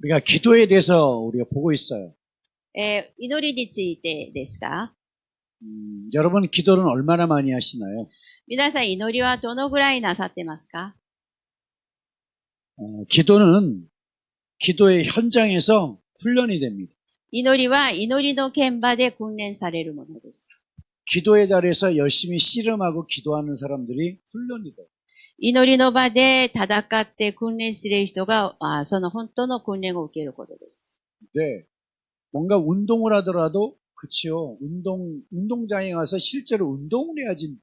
우리가 기도에 대해서 우리가 보고 있어요. 祈りについてですか？ 여러분 기도는 얼마나 많이 하시나요? 皆さん祈りはどのぐらいなさってますか？ 기도는 기도의 현장에서 훈련이 됩니다. 祈りは祈りの現場で訓練されるものです。 기도의 자리에서 열심히 씨름하고 기도하는 사람들이 훈련이 돼요. 祈りの場で戦って訓練している人が、その本当の訓練を受けることです。 네. 뭔가 운동을 하더라도 그치요. 운동장에 가서 실제로 운동을 해야지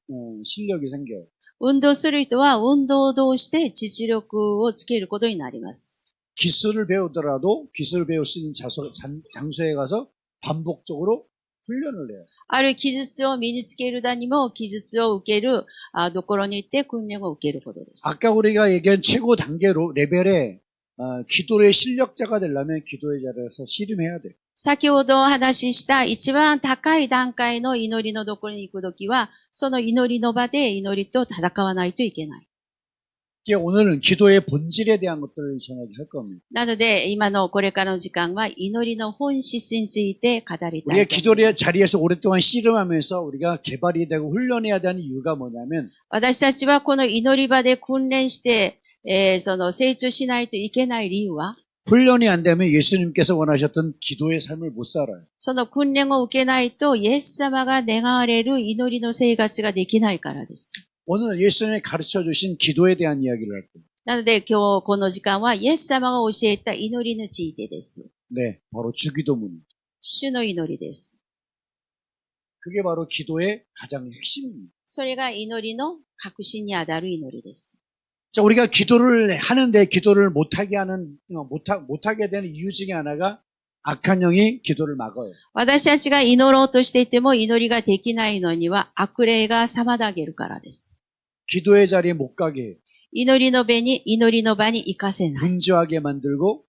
실력이 생겨요. 運動する人は運動を通して実力をつけることになります。 기술을 배우더라도 기술을 배울 수 있는 장소에 가서 반복적으로 훈련을 해요. ある技術を身につけるだにも技術を受けるところに行って訓練を受けることです。 아까 우리가 얘기한 최고 단계로 레벨에 기도의 실력자가 되려면 기도의 자리에서 씨름해야 돼요. 先ほどお話しした一番高い段階の祈りのところに行くときは、その祈りの場で祈りと戦わないといけない。 오늘은 기도의 본질에 대한 것들을 전하할 겁니다. なので、今のこれからの時間は祈りの本質について語りた 우리가 いと思います。 기도의 자리에서 오랫동안 씨름하면서 우리가 개발이 되고 훈련해야 되는 이유가 뭐냐면 私たちはこの祈り場で訓練して、その成長しないといけない理由は、 훈련이 안 되면 예수님께서 원하셨던 기도의 삶을 못 살아요. その訓練を受けないと、イエス様が願われる祈りの生活ができないからです。 오늘 예수님이 가르쳐 주신 기도에 대한 이야기를 할 거예요. なので今日この時間はイエス様が教えた祈りについてです。 네, 바로 주기도문. 主の祈りです。 그게 바로 기도의 가장 핵심입니다. それが祈りの核心にあたる祈りです。 자, 우리가 기도를 하는데 기도를 못하게 되는 이유 중에 하나가 악한 영이 기도를 막아요. 私たちが祈ろうとしていても祈りができないのには悪霊が妨げるからです。 기도의 자리에 못 가게 해요. 祈りの場に行かせない。 분주하게 만들고,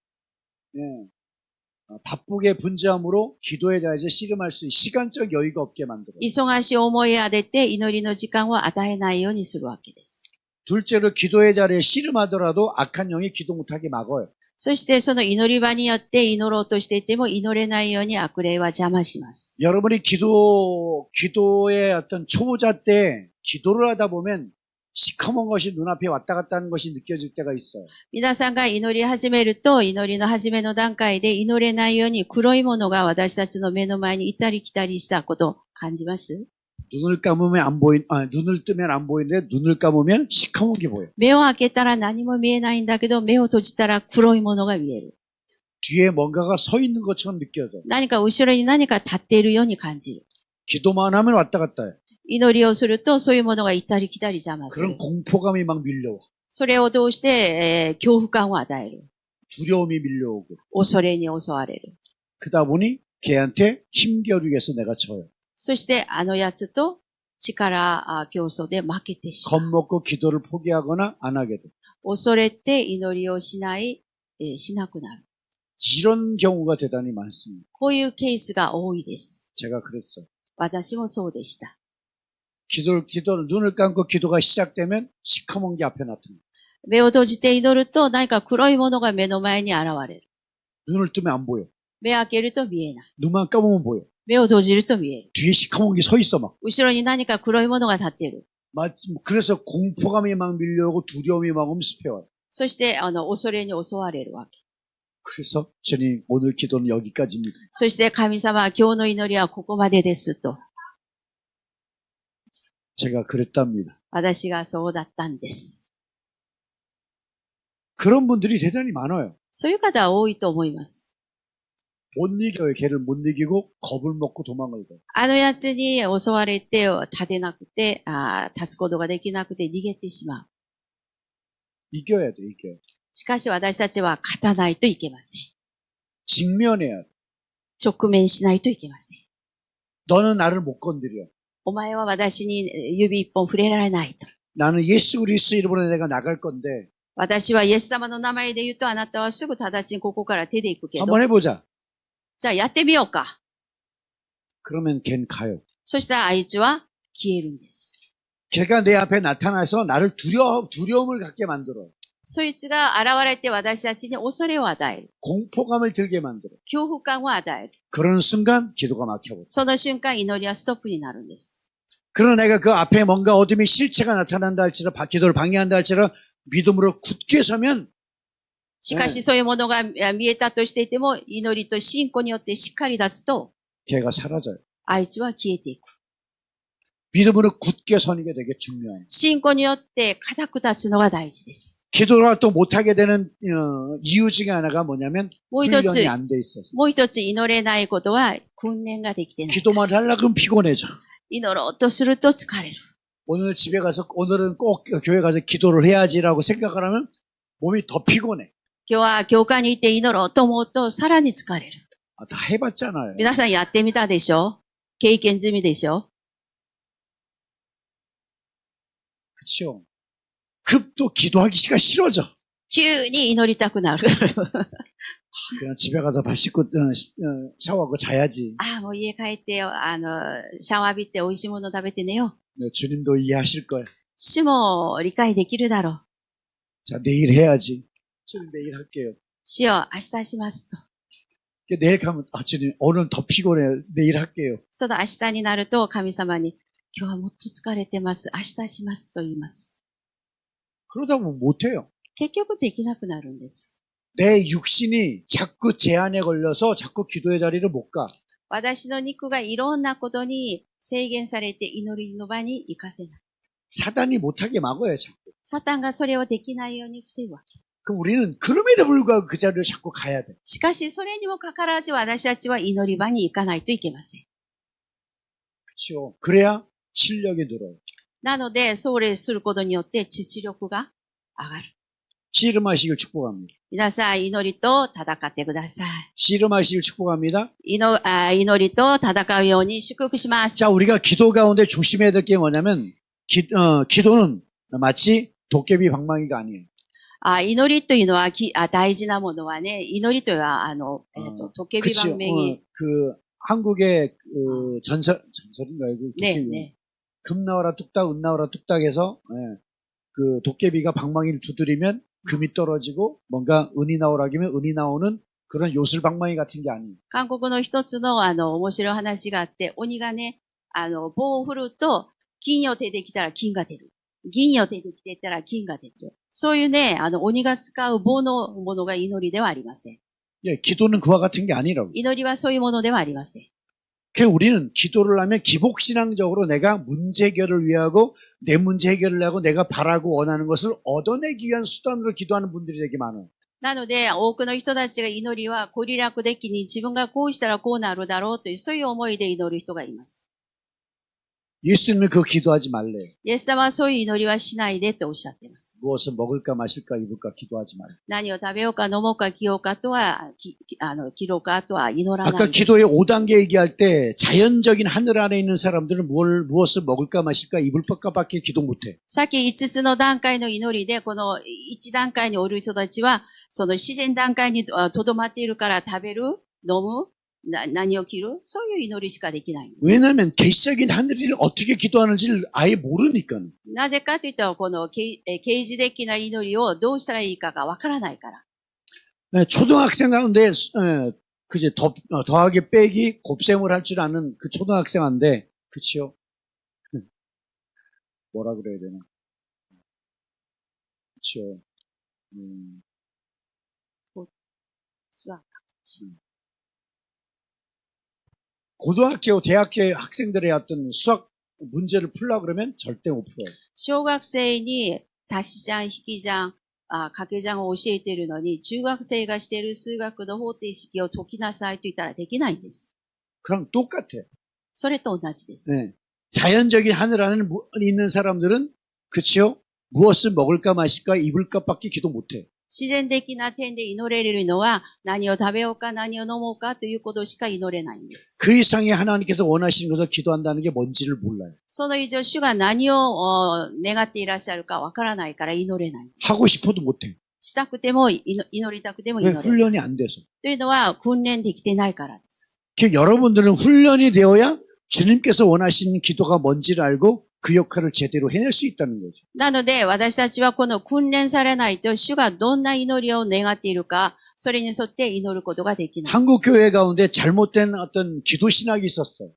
바쁘게 분주함으로 기도의 자리에서 씨름할 수 있는 시간적 여유가 없게 만들어요. 忙しい思いを当てて祈りの時間を与えないようにするわけです。 둘째로 기도의 자리에 씨름하더라도 악한 영이 기도 못하게 막아요. そしてその祈り場によって祈ろうとしていても祈れないように悪霊は邪魔します。 여러분이 기도의 어떤 초보자 때 기도를 하다 보면 시커먼 것이 눈앞에 왔다 갔다 하는 것이 느껴질 때가 있어요. 皆さんが祈り始めると、祈りの始めの段階で祈れないように黒いものが私たちの目の前にいたり来たりしたことを感じます？ 눈을 뜨면 안 보이는데 눈을 감으면 시커멓게 보여. 目を開けたら何も見えないんだけど、目を閉じたら黒いものが見える。 뒤에 뭔가가 서 있는 것처럼 느껴져. 何か後ろに何か立っているように感じる。 기도만 하면 왔다 갔다 해. 祈りをすると、そういうものが行ったり来たり邪魔する 그런 。 공포감이 막 밀려와. それを通して、恐怖感を与える。 두려움이 밀려오고. 恐れに襲われる。 그러다 보니 걔한테 힘겨루기 위해서 내가 져요. そして、あのやつと力競争で負けてしまう。 겁먹고 기도를 포기하거나 안 하게 돼. 恐れて祈りをしなくなる。 이런 경우가 대단히 많습니다. こういうケースが多いです。 제가 그랬어요. 私もそうでした。 눈을 감고 기도가 시작되면 시커먼 게 앞에 나타나요. 目を閉じて祈ると何か黒いものが目の前に現れる。 눈을 뜨면 안 보여. 目を開けると見えない。 눈만 감으면 보여. 目を閉じると見える。 뒤에 시커먼 게 서 있어 막. 後ろに何か黒いものが立っている。 그래서 공포감이 막 밀려오고 두려움이 막 엄습해와요. そして恐れに襲われるわけ。 그래서 주님 오늘 기도는 여기까지입니다. そして神様は今日の祈りはここまでですと。 제가 그랬답니다. 私がそうだったんです。 그런 분들이 대단히 많아요. そういう方は多いと思います。 못 이겨요. 걔를 못 이기고 겁을 먹고 도망을 가요. あのやつに襲われて立てなくて、立つことができなくて逃げてしまう。 이겨야 돼, 이겨야 돼. しかし私たちは勝たないといけません。 직면해야 돼. 直面しないといけません。 너는 나를 못 건드려. お前は私に指一本触れられないと。 나는 예수 그리스도 이름으로 내가 나갈 건데 私はイエス様の名前で言うとあなたはすぐ直ちにここから手で行くけど。 한번 해보자. じゃあやってみようか。 그러면 걘 가요. そしたらあいつは消えるんです。 걔가 내 앞에 나타나서 나를 두려움을 갖게 만들어. そいつが現れて私たちに恐れを与える。 공포감을 들게 만들어. 恐怖感を与える。 그러는 순간 기도가 막혀버려. その瞬間、祈りはストップになるんです。 그러나 내가 그 앞에 뭔가 어둠의 실체가 나타난다 할지라도 기도를 방해한다 할지라도 믿음으로 굳게 서면 しかし、そういうものが見えたとしていても、祈りと信仰によってしっかり立つと、 걔가 사라져요. あいつは消えていく。 믿음으로 굳게 서는 게 되게 중요해요. 信仰によって固く立つのが大事です。 기도가 또 못하게 되는 이유 중에 하나가 뭐냐면 뭐 이렇지. 훈련이 안 돼 있어서. もう一つ祈れないことは訓練ができてない。 기도만 하려면 피곤해져. 祈ろうとすると疲れる。 오늘 집에 가서 오늘은 꼭 교회 가서 기도를 해야지라고 생각을 하면 몸이 더 피곤해. 今日は教会に行って祈ろうと思うとさらに疲れる。 아, 다 해봤잖아요. 皆さんやってみたでしょ？経験済みでしょ？ 그렇죠. 급도 기도하기가 싫어져. 急に祈りたくなる。 그냥 집에 가서 밥 씻고 샤워하고 자야지. ああ、もう家帰って、シャワー浴びて美味しいもの食べて寝よう。 네, 주님도 이해하실 거야. 主も理解できるだろう。 자, 내일 해야지. 주님 내일 할게요. 主よ、明日しますと。 내일 가면 아 주님 오늘 더 피곤해. 내일 할게요. その明日になると神様に、今日はもっと疲れてます。明日しますと言います。 그러다 보면 못해요. 結局できなくなるんです。 내 육신이 자꾸 제한에 걸려서 자꾸 기도의 자리를 못 가. 私の肉がいろんなことに制限されて祈りの場に行かせない。 사단이 못하게 막아요. 자꾸. サタンがそれをできないように防ぐわけ。 그럼 우리는 그럼에도 불구하고 그 자리를 자꾸 가야 돼. しかしそれにもかかわらず私たちは祈り場に行かないといけません。 그렇죠. 그래야 실력이 늘어요. なので、それすることによって実力が上がる。 씨름하시길 축복합니다. 皆さん、祈りと戦ってください。 씨름하시길 축복합니다. 祈りと戦うように祝福します。 자, 우리가 기도 가운데 조심해야 될 게 뭐냐면 기도는 마치 도깨비 방망이가 아니에요. 祈りというのは大事なものはね、祈りというのは、トケビ番名に。 그 한국의 그 전설인가요? 그 네, 도깨비. 네. 금 나와라 뚝딱, 은 나와라 뚝딱해서 그 도깨비가 방망이를 두드리면 금이 떨어지고 뭔가 은이 나오라 하면 은이 나오는 그런 요술 방망이 같은 게 아니에요. 韓国の一つの面白い話があって、鬼がね、棒を振ると、金を出てきたら金が出る。銀を出てきてたら金が出る。そういうね、鬼が使う棒のものが祈りではありません。 예, 기도는 그와 같은 게 아니라고. 祈りはそういうものではありません。 그 우리는 기도를 하면 기복신앙적으로 내가 문제 해결을 위하고 내 문제 해결을 하고 내가 바라고 원하는 것을 얻어내기 위한 수단으로 기도하는 분들이 되게 많아요. なので、多くの人たちが祈りは、ご利益的に自分がこうしたらこうなるだろうという、そういう思いで祈る人がいます。 예수님은 그거 기도하지 말래요. イエス様はそういう祈りはしないでとおっしゃっています。 무엇을 먹을까 마실까 입을까 기도하지 말래요. 何を食べようか飲もうか着ようかとは、着ろうかとは祈らない 아까 で。 기도의 5단계 얘기할 때 자연적인 하늘 안에 있는 사람들은 무엇을 먹을까 마실까 입을 것까밖에 기도 못해. さっき5つの段階の祈りで、この1段階におる人たちは、その自然段階にとどまっているから食べる、飲む、何を着る、そういう祈りしかできないんです。 왜냐하면 계시적인 하늘을 어떻게 기도하는지를 아예 모르니까. なぜかというと、この啓示的な祈りをどうしたらいいかがわからないから。 네, 초등학생 가운데 그제 더하기 빼기 곱셈을 할 줄 아는 그 초등학생한데 그치요? 뭐라 그래야 되나? 그치요? 수학。 고등학교, 대학교 학생들의 어떤 수학 문제를 풀려고 그러면 절대 못 풀어요. 小学生に足し算、引き算、掛け算を教えているのに、中学生がしている数学の方程式を解きなさいと言ったらできないんです。 그랑 똑같아요. それと同じです。 네. 자연적인 하늘 안에 있는 사람들은 그치요? 무엇을 먹을까 마실까 입을까밖에 기도 못해요. 自然的な点で祈れるのは、何を食べようか何を飲もうかということしか祈れないんです。 그 이상의 하나님께서 원하시는 것을 기도한다는 게 뭔지를 몰라요. その以上、主が何を願っていらっしゃるかわからないから祈れない。 하고 싶어도 못해요. したくても祈りたくても祈 왜 れない。 훈련이 안 돼서. というのは訓練できてないからです。 여러분들은 훈련이 되어야 주님께서 원하시는 기도가 뭔지를 알고 그 역할을 제대로 해낼 수 있다는 거죠. なので、私たちはこの訓練されないと、主がどんな祈りを願っているか、それに沿って祈ることができない。 한국 교회 가운데 잘못된 어떤 기도 신학이 있었어요.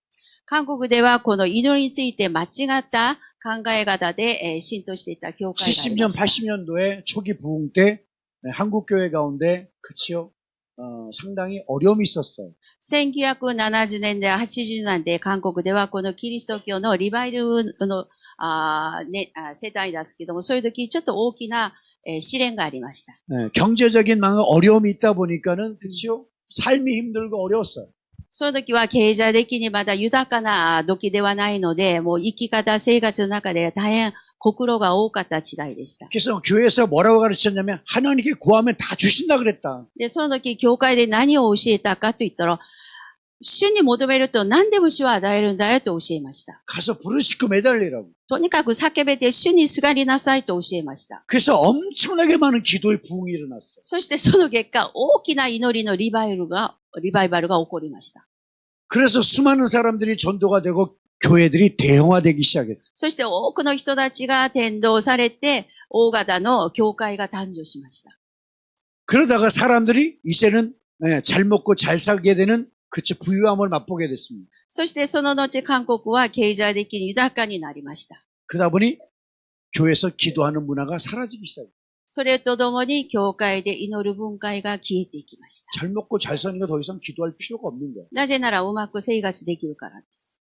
韓国ではこの祈りについて間違った考え方で浸透していた教会があり 70년, ました。 80년도에 초기 부흥 때 한국 교회 가운데 그치요? 상당히 어려움이 있었어요. 1970年代、80年代、韓国ではこのキリスト教のリバイルの世代ですけども、そういう時ちょっと大きな試練がありました。 경제적인 어려움이 있다 보니까는 그치요? 삶이 힘들고 어려웠어요. その時は経済的にまだ豊かな時ではないので、もう生き方、生活の中で大変心が多かった時代でした。 그래서 교회에서 뭐라고 가르쳤냐면 하나님께 구하면 다 주신다 그랬다. で、その時教会で何を教えたかと言ったら、主に求めると何でも主は与えるんだよと教えました。 가서 부르짖고 매달리라고. とにかく叫べて主にすがりなさいと教えました。 그래서 엄청나게 많은 기도의 부흥이 일어났어요. そしてその結果、大きな祈りのリバイバルが起こりました。 그래서 수많은 사람들이 전도가 되고 교회들이 대형화되기 시작했어요. そして多くの人たちが伝道されて、大型の教会が誕生しました。 그러다가 사람들이 이제는 잘 먹고 잘 살게 되는 그쵸 부유함을 맛보게 됐습니다. そしてその後、韓国は経済的に豊かになりました。 그러다 보니 교회에서 기도하는 문화가 사라지기 시작했어요. それとともに、教会で祈る文化が消えていきました。 잘 먹고 잘 사는 거 더 이상 기도할 필요가 없는 거예요. なぜなら、うまく生活できるからです。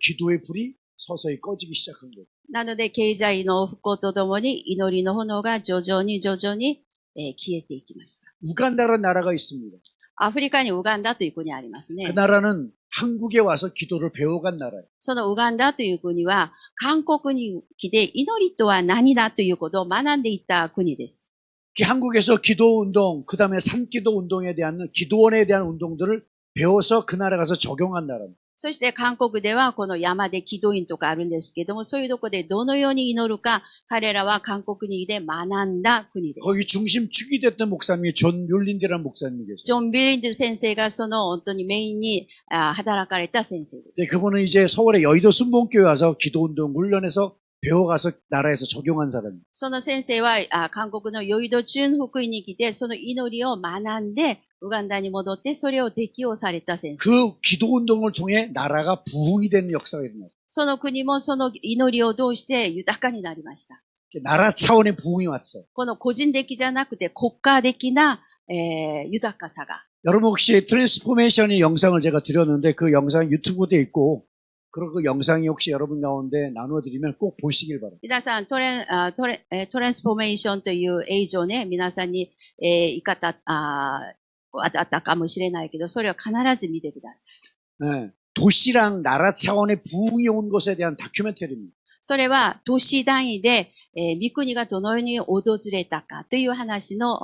기도의 불이 서서히 꺼지기 시작한 거예요. なので、経済の復興とともに、祈りの炎が徐々に消えていきました。 우간다라는 나라가 있습니다. アフリカにウガンダという国あります 그 ね。 나라는 한국에 와서 기도를 배워간 나라예요. そのウガンダという国は、韓国に来て祈りとは何だということを学んでいった国です。 한국에서 기도 운동, 그 다음에 산기도 운동에 대한 기도원에 대한 운동들을 배워서 그 나라 가서 적용한 나라입니다. そして韓国ではこの山で祈祷院とかあるんですけども、そういうとこでどのように祈るか、彼らは韓国にで学んだ国です。 거기 중심 축이 됐던 목사님이 존 뮬린드라는 목사님이 계세요. ジョン・ビリンド先生がその本当にメインに働かれた先生です。 네, 그분은 이제 서울의 여의도 순복교회 와서 기도 운동 훈련해서 배워가서 나라에서 적용한 사람입니다. その先生は韓国のヨイドチュン福音に来て、その祈りを学んで、ウガンダに戻ってそれを適用された先生。 그 기도 운동을 통해 나라가 부흥이 되는 역사가 일어났어요. その国もその祈りを通して豊かになりました。 나라 차원의 부흥이 왔어요. この個人的じゃなくて国家的な、豊かさが。 여러분 혹시 트랜스포메이션의 영상을 제가 드렸는데 그 영상 유튜브에 있고 그리고 그 영상이 혹시 여러분 가운데 나눠드리면 꼭 보시길 바랍니다. 皆さんトランスフォーメーションという映像ね、皆さんに、渡ったかもしれないけど、それを必ず見てください。 네, 도시랑 나라 차원의 부흥이 온 것에 대한 다큐멘터리입니다. それは都市単位で、御国がどのように訪れたかという話の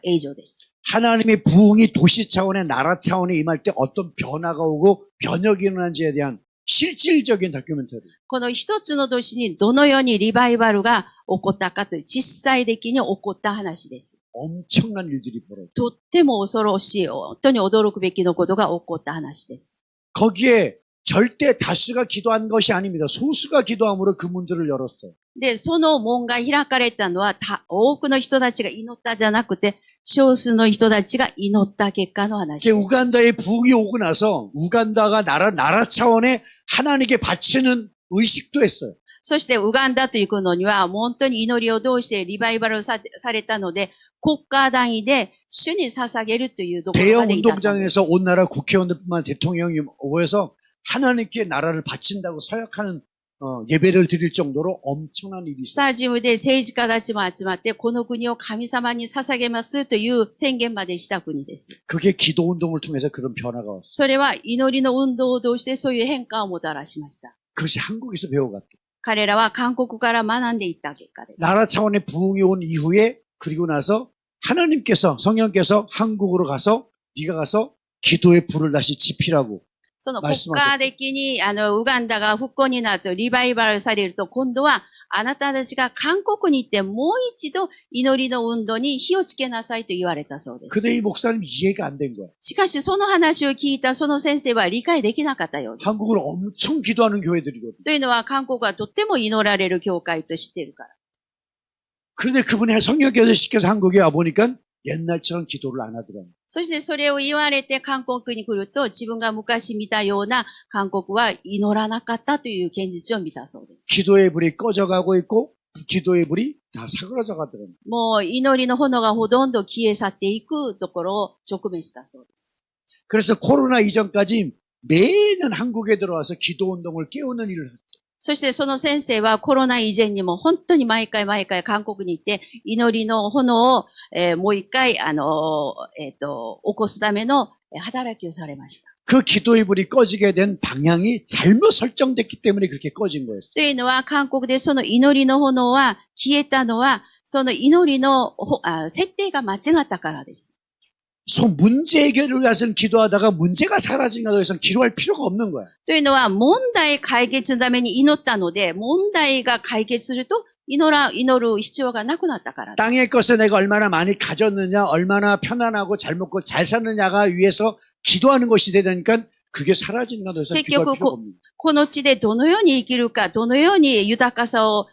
映像です。 하나님의 부흥이 도시 차원의 나라 차원에 임할 때 어떤 변화가 오고 변혁이 일어난지에 대한 실질적인 다큐멘터리. この一つの都市にどのようにリバイバルが起こったかという実際的に起こった話です。 엄청난 일들이 벌어요. とっても恐ろしい、本当に驚くべきのことが起こった話です。 거기에 절대 다수가 기도한 것이 아닙니다. 소수가 기도함으로 그 문들을 열었어요. で、その門が開かれたのは多くの人たちが祈ったじゃなくて、少数の人たちが祈った結果の話です。 우간다의 부흥이 오고 나서 우간다가 나라 차원의 하나님께 바치는 의식도 했어요. そしてウガンダという国には本当に祈りを通してリバイバルされたので、国家単位で主に捧げるというところ 대형 まで至ったんです。 운동장에서 온 나라 국회의원들뿐만 대통령이 모여서 하나님께 나라를 바친다고 서약하는 예배를 드릴 정도로 엄청난 일이 ス 있어요. タジオで政治家たちも集まって、この国を神様に捧げますという宣言までした国です。 그게 기도 운동을 통해서 그런 변화가 왔어요. それは祈りの運動を通してそういう変化をもたらしました。 그것이 한국에서 배워갔대요. 彼らは韓国から学んでいった結果です。 나라 차원의 부흥이 온 이후에 그리고 나서 하나님께서 성령께서 한국으로 가서 네가 가서 기도의 불을 다시 지피라고 その国 말씀하셨죠. 家的に、ウガンダが復興になると、リバイバルされると、今度は、あなたたちが韓国に行って、もう一度祈りの運動に火をつけなさいと言われたそうです。 근데 이 목사님 이해가 안 된 거야. しかし、その話を聞いたその先生は理解できなかったようです。 한국은 엄청 기도하는 교회들이거든. というのは、韓国はとっても祈られる教会と知っているから。 그런데 그분이 성령께서 시켜서 한국에 와 보니까 옛날처럼 기도를 안 하더라고요. そしてそれを言われて韓国に来ると、自分が昔見たような韓国は祈らなかったという現実を見たそうです。 기도의 불이 꺼져가고 있고 기도의 불이 다 사그라져 가더라고요. もう祈りの炎がほとんど消え去っていくところを直面したそうです。 그래서 코로나 이전까지 매년 한국에 들어와서 기도 운동을 깨우는 일을 했죠. そしてその先生はコロナ以前にも本当に毎回韓国に行って祈りの炎を、もう一回、起こすための働きをされました。 그 기도의 불이 꺼지게 된 방향이 잘못 설정됐기 때문에 그렇게 꺼진 거예요. というのは韓国でその祈りの炎は消えたのはその祈りの設定が間違ったからです。 문제 해결을 위해서는 기도하다가 문제가 사라진다고 해서 기도할 필요가 없는 거야. というのは問題解決のために祈ったので問題が解決すると祈る必要がなくなったからです。 땅의 것을 내가 얼마나 많이 가졌느냐, 얼마나 편안하고 잘 먹고 잘 사느냐가 위해서 기도하는 것이 되니까 그게 사라진다고 해서 기도할 필요가 없는 거야. この地でどのように生きるか、どのように豊かさを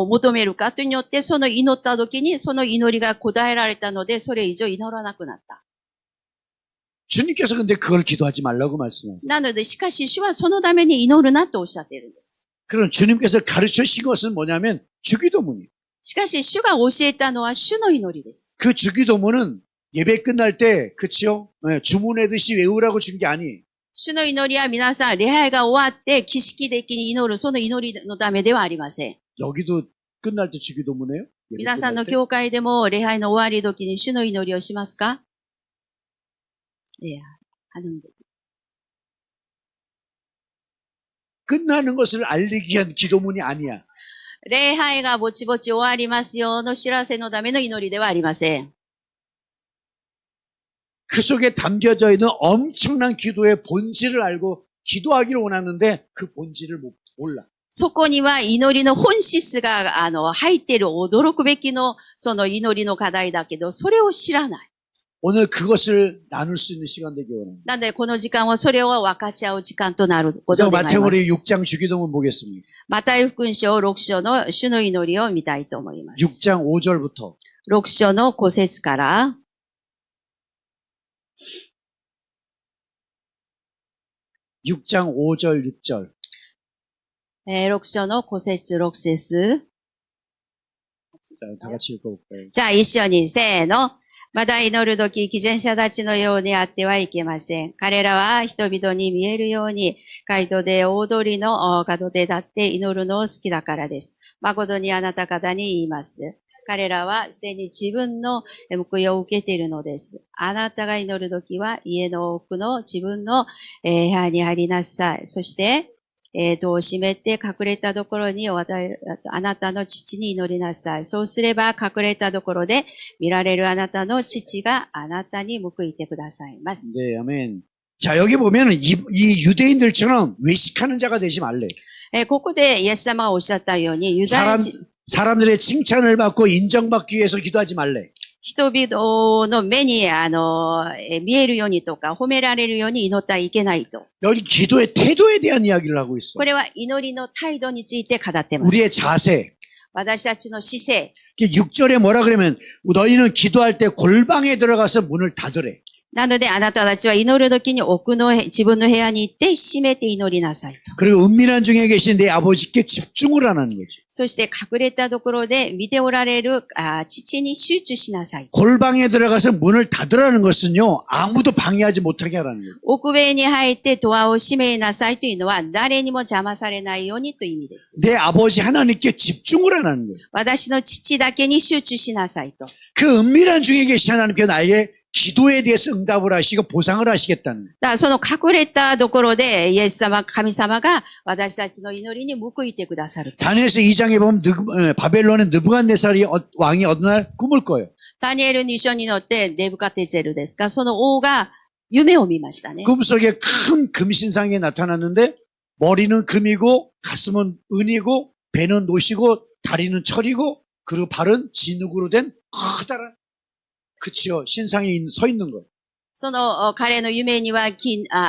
求めるかとによって、その祈った時にその祈りが答えられたので、それ以上祈らなくなった。 주님께서 근데 그걸 기도하지 말라고 말씀해요. なので、しかし主はそのために祈るなとおっしゃっているんです。 그럼 주님께서 가르쳐 주신 것은 뭐냐면 주기도문이에요. しかし主が教えたのは主の祈りです。 그 주기도문은 예배 끝날 때, 그치요? 주문하듯이 외우라고 준 게 아니에요. 主の祈りは皆さん、礼拝が終わって儀式的に祈る、その祈りのためではありません。 여기도 끝날 때 주기도문해요? 皆さんの教会でも礼拝の終わり時に主の祈りをしますか？ 예, 하는데. 끝나는 것을 알리기 위한 기도문이 아니야. 礼拝がぼちぼち終わりますよの知らせのための祈りではありません。 그 속에 담겨져 있는 엄청난 기도의 본질을 알고 기도하기를 원하는데 그 본질을 몰라. そこには祈りの本質が入っている驚くべきのその祈りの課題だけど、それを知らない。 오늘 그것을 나눌 수 있는 시간 되기 원합니다. なのでこの時間はそれを分かち合う時間となることであります。 마태복음 6장 주기도문 보겠습니다. マタイ福音書6章の主の祈りを見たいと思います。 6장 5절부터 6章の5節から 6장 5절 6절 6章の5節6節 자, 다 같이 읽어볼까요? じゃあ一緒にせーの。まだ祈るとき、偽善者たちのようにあってはいけません。彼らは人々に見えるように、街道で大通りの角で立って祈るのを好きだからです。誠にあなた方に言います。彼らはすでに自分の報いを受けているのです。あなたが祈るときは家の奥の自分の部屋に入りなさい。そして、戸を閉めて隠れたところにあなたの父に祈りなさい。そうすれば隠れたところで見られるあなたの父があなたに報いてくださいます。 네, 아멘. 자, 여기 보면은 이 유대인들처럼 외식하는 자가 되지 말래. ここでイエス様がおっしゃったように、ユダヤ人、 사람들의 칭찬을 받고 인정받기 위해서 기도하지 말래. 人々の目に見えるようにとか褒められるように祈ってはいけないと。 여기 기도의 태도에 대한 이야기를 하고 있어. これは祈りの態度について語っています。 우리의 자세. 私たちの姿勢。 6절에 뭐라 그러면 너희는 기도할 때 골방에 들어가서 문을 닫으래. なのであなたたちは祈るときに奥の自分の部屋に行って閉めて祈りなさいと。 그리고 은밀한 중에 계신 내 아버지께 집중을 하라는 거죠. そして隠れたところで見ておられる父に集中しなさい。 골방에 들어가서 문을 닫으라는 것은요, 아무도 방해하지 못하게 하라는 거죠. 奥部屋に入ってドアを閉めなさいというのは誰にも邪魔されないようにという意味です。 내 아버지 하나님께 집중을 하라는 거예요. 私の父だけに集中しなさいと。 그 은밀한 중에 계신 하나님께 나에게 기도에 대해서 응답을 하시고 보상을 하시겠다는 거예요. だからその隠れたところでイエス様、神様が私たちの祈りに報いてくださると。 다니엘서 2장에 보면 바벨론의 느부갓네살이 왕이 어느 날 꿈을 꿔요. ダニエル2章に乗ってネブカテゼルですか、その王が夢を見ましたね。 꿈속에 큰 금신상이 나타났는데 머리는 금이고 가슴은 은이고 배는 노시고 다리는 철이고 그리고 발은 진흙으로 된 커다란 그치요 신상이 서 있는 거예요. その彼の夢には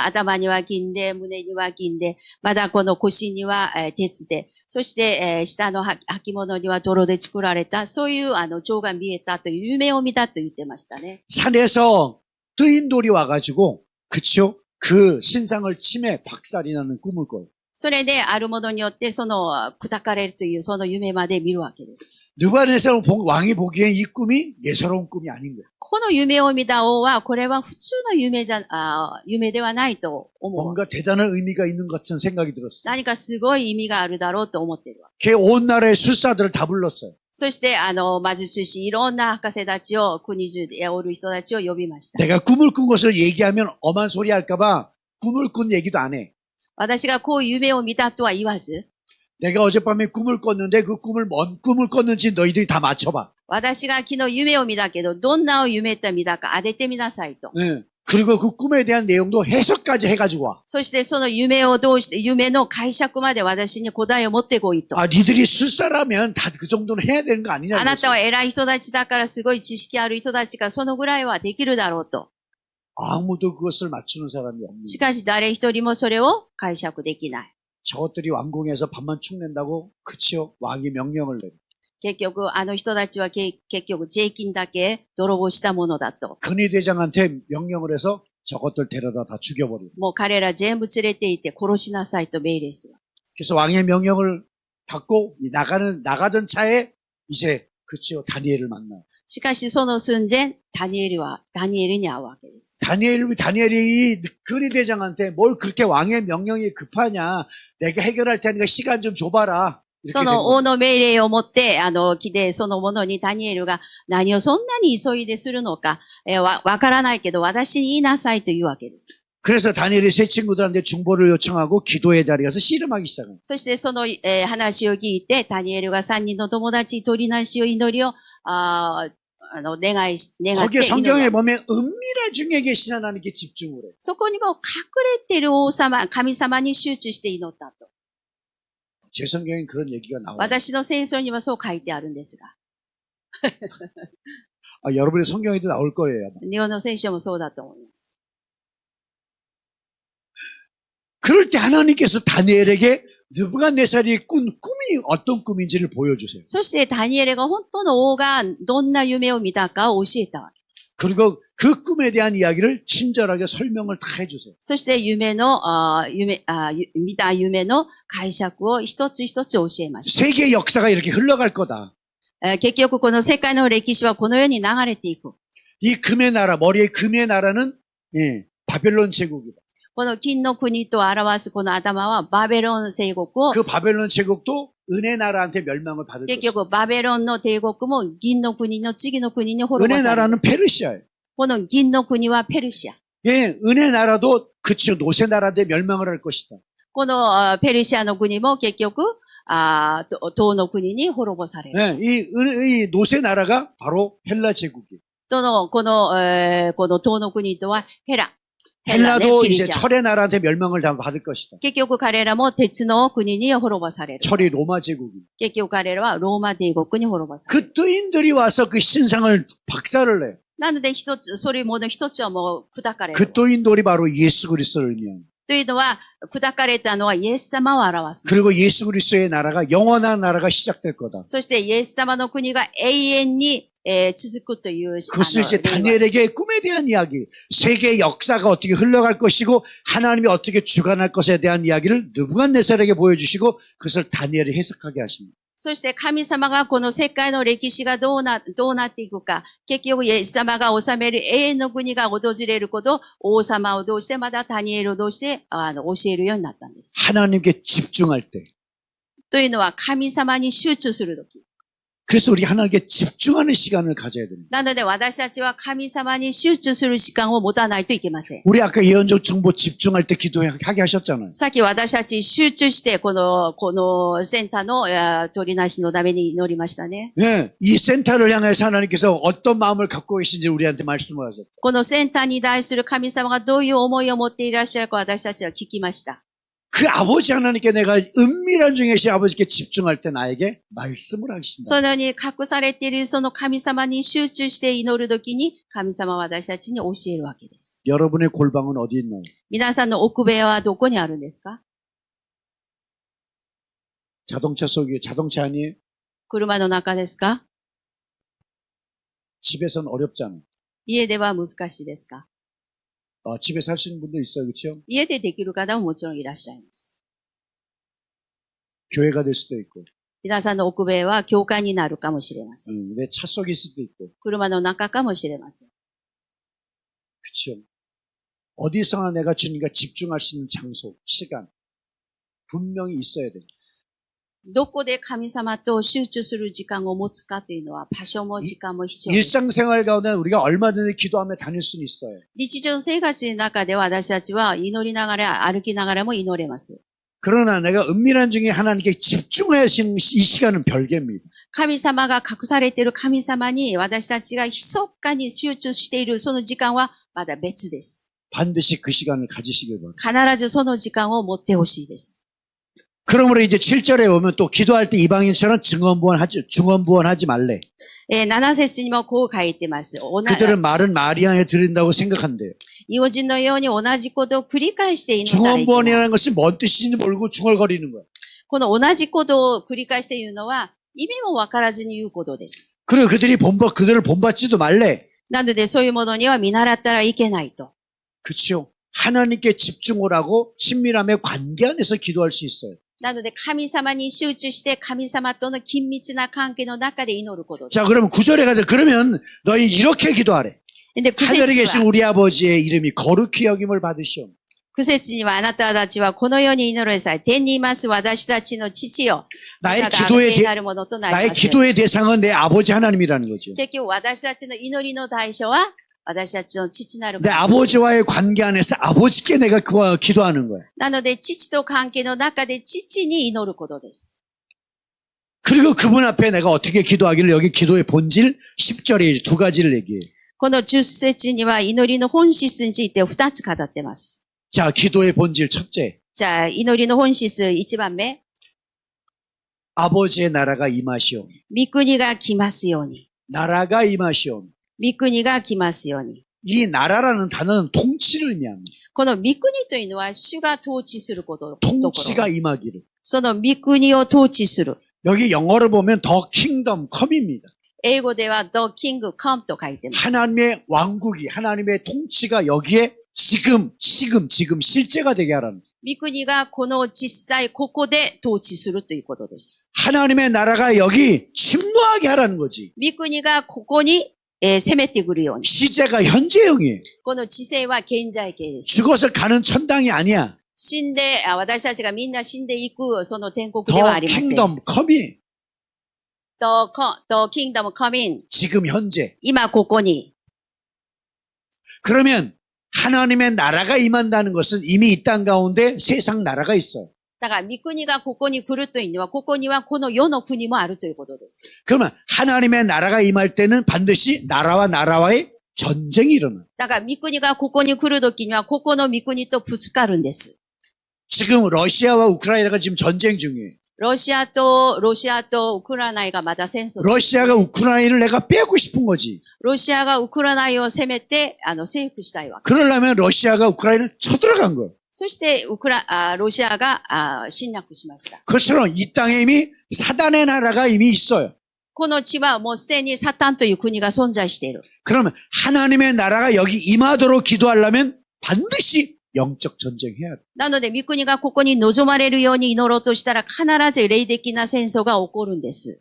頭には金で、胸には金で、まだこの腰には鉄で、そして下の履物には泥で作られた、そういう像が見えたという夢を見たと言ってましたね。 산에서 뜨인 돌이 와가지고 그치요 그 신상을 침해 박살이 나는 꿈을 꿔요. それであるものによってその砕かれるというその夢まで見るわけです。 느부갓네살 왕이 보기엔 이 꿈이 예사로운 꿈이 아닌 거예요. この夢を見た王は、これは普通の夢ではないと思う。 뭔가 대단한 의미가 있는 것 같은 생각이 들었어요. 何かすごい意味があるだろうと思っているわ。 걔 온 나라의 술사들을 다 불렀어요. そして、魔術師、いろんな博士たちを、国中でおる人たちを呼びました。 내가 꿈을 꾼 것을 얘기하면 엄한 소리 할까봐 꿈을 꾼 얘기도 안 해. 私がこういう夢を見たとは言わず、 내가 어젯밤에 꿈을 꿨는데 그 꿈을 뭔 꿈을 꿨는지 너희들이 다 맞춰봐. 私が昨日夢を見たけど、どんな夢を見たか当ててみなさいと。 네. 그리고 그 꿈에 대한 내용도 해석까지 해가지고 와. そしてその夢を通して、夢の解釈まで私に答えを持ってこいと。 아, 니들이 술사라면 다 그 정도는 해야 되는 거 아니냐. あなたは偉い人たちだからすごい知識ある人たちがそのぐらいはできるだろうと。 아무도 그것을 맞추는 사람이 없는. しかし誰一人もそれを解釈できない。 저것들이 왕궁에서 밥만 축낸다고 그치요. 왕이 명령을 내려. 結局、あの人たちは結局税金だけ泥棒したものだと。 근위대장한테 명령을 해서 저것들 데려다 다 죽여버려. もう彼ら全部連れて行って殺しなさいと命令する。 그래서 왕의 명령을 받고 나가던 차에 이제 그치요. 다니엘을 만나요. しかしその寸前、ダニエルに会うわけです。 다니엘이 근위대장한테 뭘 그렇게 왕의 명령이 급하냐. 내가 해결할 테니까 시간 좀 줘봐라. その王の命令をもって、来て、そのものにダニエルが何をそんなに急いでするのか、わからないけど私に言いなさいというわけです。 그래서 다니엘이 세 친구들한테 중보를 요청하고 기도의 자리에 가서 씨름하기 시작해요. そしてその、話を聞いて、ダニエルが3人の友達、取りなしを祈りを、願って 거기에 祈る。 성경에 보면 은밀한 중에 계신 하나님께 집중을 해요. そこにも隠れている王様、神様に集中して祈ったと。 제 성경에 그런 얘기가 나와요. 私の聖書にはそう書いてあるんですが。 아, 여러분의 성경에도 나올 거예요. 日本の聖書もそうだと思います。 그럴 때 하나님께서 다니엘에게 느부갓네살이 꾼 꿈이 어떤 꿈인지를 보여주세요. そしてダニエルが本当の王がどんな夢を見たかを教えたわけ。 그리고 그 꿈에 대한 이야기를 친절하게 설명을 다 해주세요. そして見た夢の解釈を一つ一つ教えました。 세계 역사가 이렇게 흘러갈 거다. 結局この世界の歴史はこのように流れていく。 이 금의 나라, 머리에 금의 나라는 바벨론 제국이다. この金の国と表すこの頭はバベロン帝国を、 그 바벨론 제국도 은혜 나라한테 멸망을 받을 結 것이다. 局バベロンの帝国も銀の国の次の国に滅ぼ 은혜 される。 나라는 페르시아예요. この銀の国はペルシア。 예, 은혜 나라도 그치요. 노세 나라인데 멸망을 할 것이다. このペルシアの国も結局、東の国に滅ぼされる。 예, 이 노세 나라가 바로 헬라 제국이에요. この東の国とはヘラね、 헬라도 ギリ 이제 シャ。 철의 나라한테 멸망을 받을 것이다. 結局彼らも鉄の国に滅ぼされる。 철이 로마 제국이에요. 結局彼らはローマ帝国に滅ぼされる。 그 뜨인들이 와서 그 신상을 박살을 내요. なので一つ、それもの一つはもう砕かれる。 그 뜨인돌이 바로 예수 그리스도를 의미합니다. というのは、砕かれたのはイエス様を表す。 그리고 예수 그리스도의 나라가 영원한 나라가 시작될 거다. そしてイエス様の国が永遠に、続くという 그것을 이제 令和 다니엘에게 꿈에 대한 이야기, 세계 역사가 어떻게 흘러갈 것이고 하나님이 어떻게 주관할 것에 대한 이야기를 느부갓네살에게 보여주시고 그것을 다니엘이 해석하게 하십니다. そして神様がこの世界の歴史がどうなっていくか、結局イエス様が治める永遠の国が訪れること、王様を通してまたダニエルを通して教えるようになったんです。 하나님께 집중할 때, というのは神様に集中するとき。 그래서 우리 하나님께 집중하는 시간을 가져야 됩니다. なので私たちは神様に集中する時間を持たないといけません。 우리 아까 예언적 정보 집중할 때 기도하게 하셨잖아요. さっき私たち集中してこのセンターの取りなしのために祈りましたね。 네, 이 센터를 향해서 하나님께서 어떤 마음을 갖고 계신지 우리한테 말씀을 하셨어요. このセンターに対する神様がどういう思いを持っていらっしゃるか私たちは聞きました。 그 아버지 하나님께 내가 은밀한 중에 계신 아버지께 집중할 때 나에게 말씀을 하신다. そのように隠されているその神様に集中して祈るときに神様は私たちに教えるわけです。 여러분의 골방은 어디 있나요? 皆さんの奥部屋はどこにあるんですか？ 자동차 속에 자동차 아니에요? 車の中ですか？ 집에서는 어렵잖아요. 家では難しいですか？ 집에서 할 수 있는 분도 있어요. 그렇죠? 家でできる方ももちろんいらっしゃいます。 교회가 될 수도 있고 皆さんの奥部屋は教会になるかもしれません。 내 차 속일 수도 있고 車の中かもしれません。 그렇죠? 어디서나 내가 주님과 집중할 수 있는 장소, 시간 분명히 있어야 돼요. どこで神様と集中する時間を持つかというのは場所も時間も必要です。 일상생활 가운데 우리가 얼마든지 기도하며 다닐 수는 있어요. 日常生活の中で私たちは祈りながら歩きながらも祈れます。 그러나 내가 은밀한 중에 하나님께 집중해야 하시는 이 시간은 별개입니다. 神様が隠されている神様に私たちが密かに集中しているその時間はまだ別です。 반드시 그 시간을 가지시길 바랍니다. 必ずその時間を持ってほしいです。 그러므로 이제 7절에 보면 또 기도할 때 이방인처럼 중언부언하지 말래. 7節にもこう書いてます。 그들은 말은 마리아에 드린다고 생각한대요. 異邦人のように同じことを繰り返して祈ったらいけない。 중언부언이라는 것이 뭔 뜻인지 모르고 중얼거리는 거예요. この同じことを繰り返して言うのは意味もわからずに言うことです。 그리고 그들을 본받지도 말래. なのでそういうものには見習ったらいけないと。 그렇죠. 하나님께 집중을 하고 친밀함의 관계 안에서 기도할 수 있어요. なので神様に集中して神様との緊密な関係の中で祈ることです。 자, 그러면 9절에 가서 그러면 너희 이렇게 기도하래. で、하늘에 계신 우리 아버지의 이름이 거룩히 여김을 받으시오. 9節にはあなたたちはこのように祈りなさい。天にいます私たちの父よ。 나의 あなたが 기도의 聖なるものとなり 나의 ます。 기도의 대상은 내 아버지 하나님이라는 거죠. 結局私たちの祈りの対象は私たちの父なる 내 神様です。 아버지와의 관계 안에서 아버지께 내가 기도하는 거야. なので父と関係の中で父に祈ることです。 그리고 그분 앞에 내가 어떻게 기도하기를 여기 기도의 본질 10절에 두 가지를 얘기해요. この10節には祈りの本質について2つ語ってます。 자, 기도의 본질 첫째. じゃあ、祈りの本質1番目。 아버지의 나라가 임하시오. 御国が来ますように。 나라가 임하시오. 御国が来ますように。 이 나라라는 단어는 통치를 의미합니다. この御国というのは主が統治すること。 통치가 임하기를. その御国を統治する。 여기 영어로 보면 더 킹덤 컴입니다. 英語では The King Come と書いてます。 하나님의 왕국이 하나님의 통치가 여기에 지금 실제가 되게 하라는. 御国がこの実際ここで統治するということです。 하나님의 나라가 여기 침노하게 하라는 거지. 御国がここに、攻めてくるように。 시제가 현재형이에요. この知性は現在形です。 죽어서 가는 천당이 아니야. 死んで、私たちがみんな死んでいく、その天国ではあ 더 りません。 킹덤 컴이 The Kingdom Come in。 지금 현재. 今ここに。 그러면 하나님의 나라가 임한다는 것은 이미 이 땅 가운데 세상 나라가 있어요. だから、御国がここに来るというのは、ここにはこの世の国もあるということです。 그러면 하나님의 나라가 임할 때는 반드시 나라와 나라와의 전쟁이 일어나요. だから、御国がここに来るときには、ここの御国とぶつかるんです。 지금 러시아와 우크라이나가 지금 전쟁 중이에요. ロシアとウクライナがまだ戦争中。 러시아가 우크라이나를 내가 빼고 싶은 거지. ロシアがウクライナを攻めて、征服したいわけ。 그러려면 러시아가 우크라이나를 쳐들어간 거예요. そして、ロシアが侵略しました。 그것처럼 이 땅에 이미 사단의 나라가 이미 있어요. この地はもうすでにサタンという国が存在している。 그러면 하나님의 나라가 여기 임하도록 기도하려면 반드시 영적 전쟁해야 돼. なので、御国がここに望まれるように祈ろうとしたら、必ず霊的な戦争が起こるんです。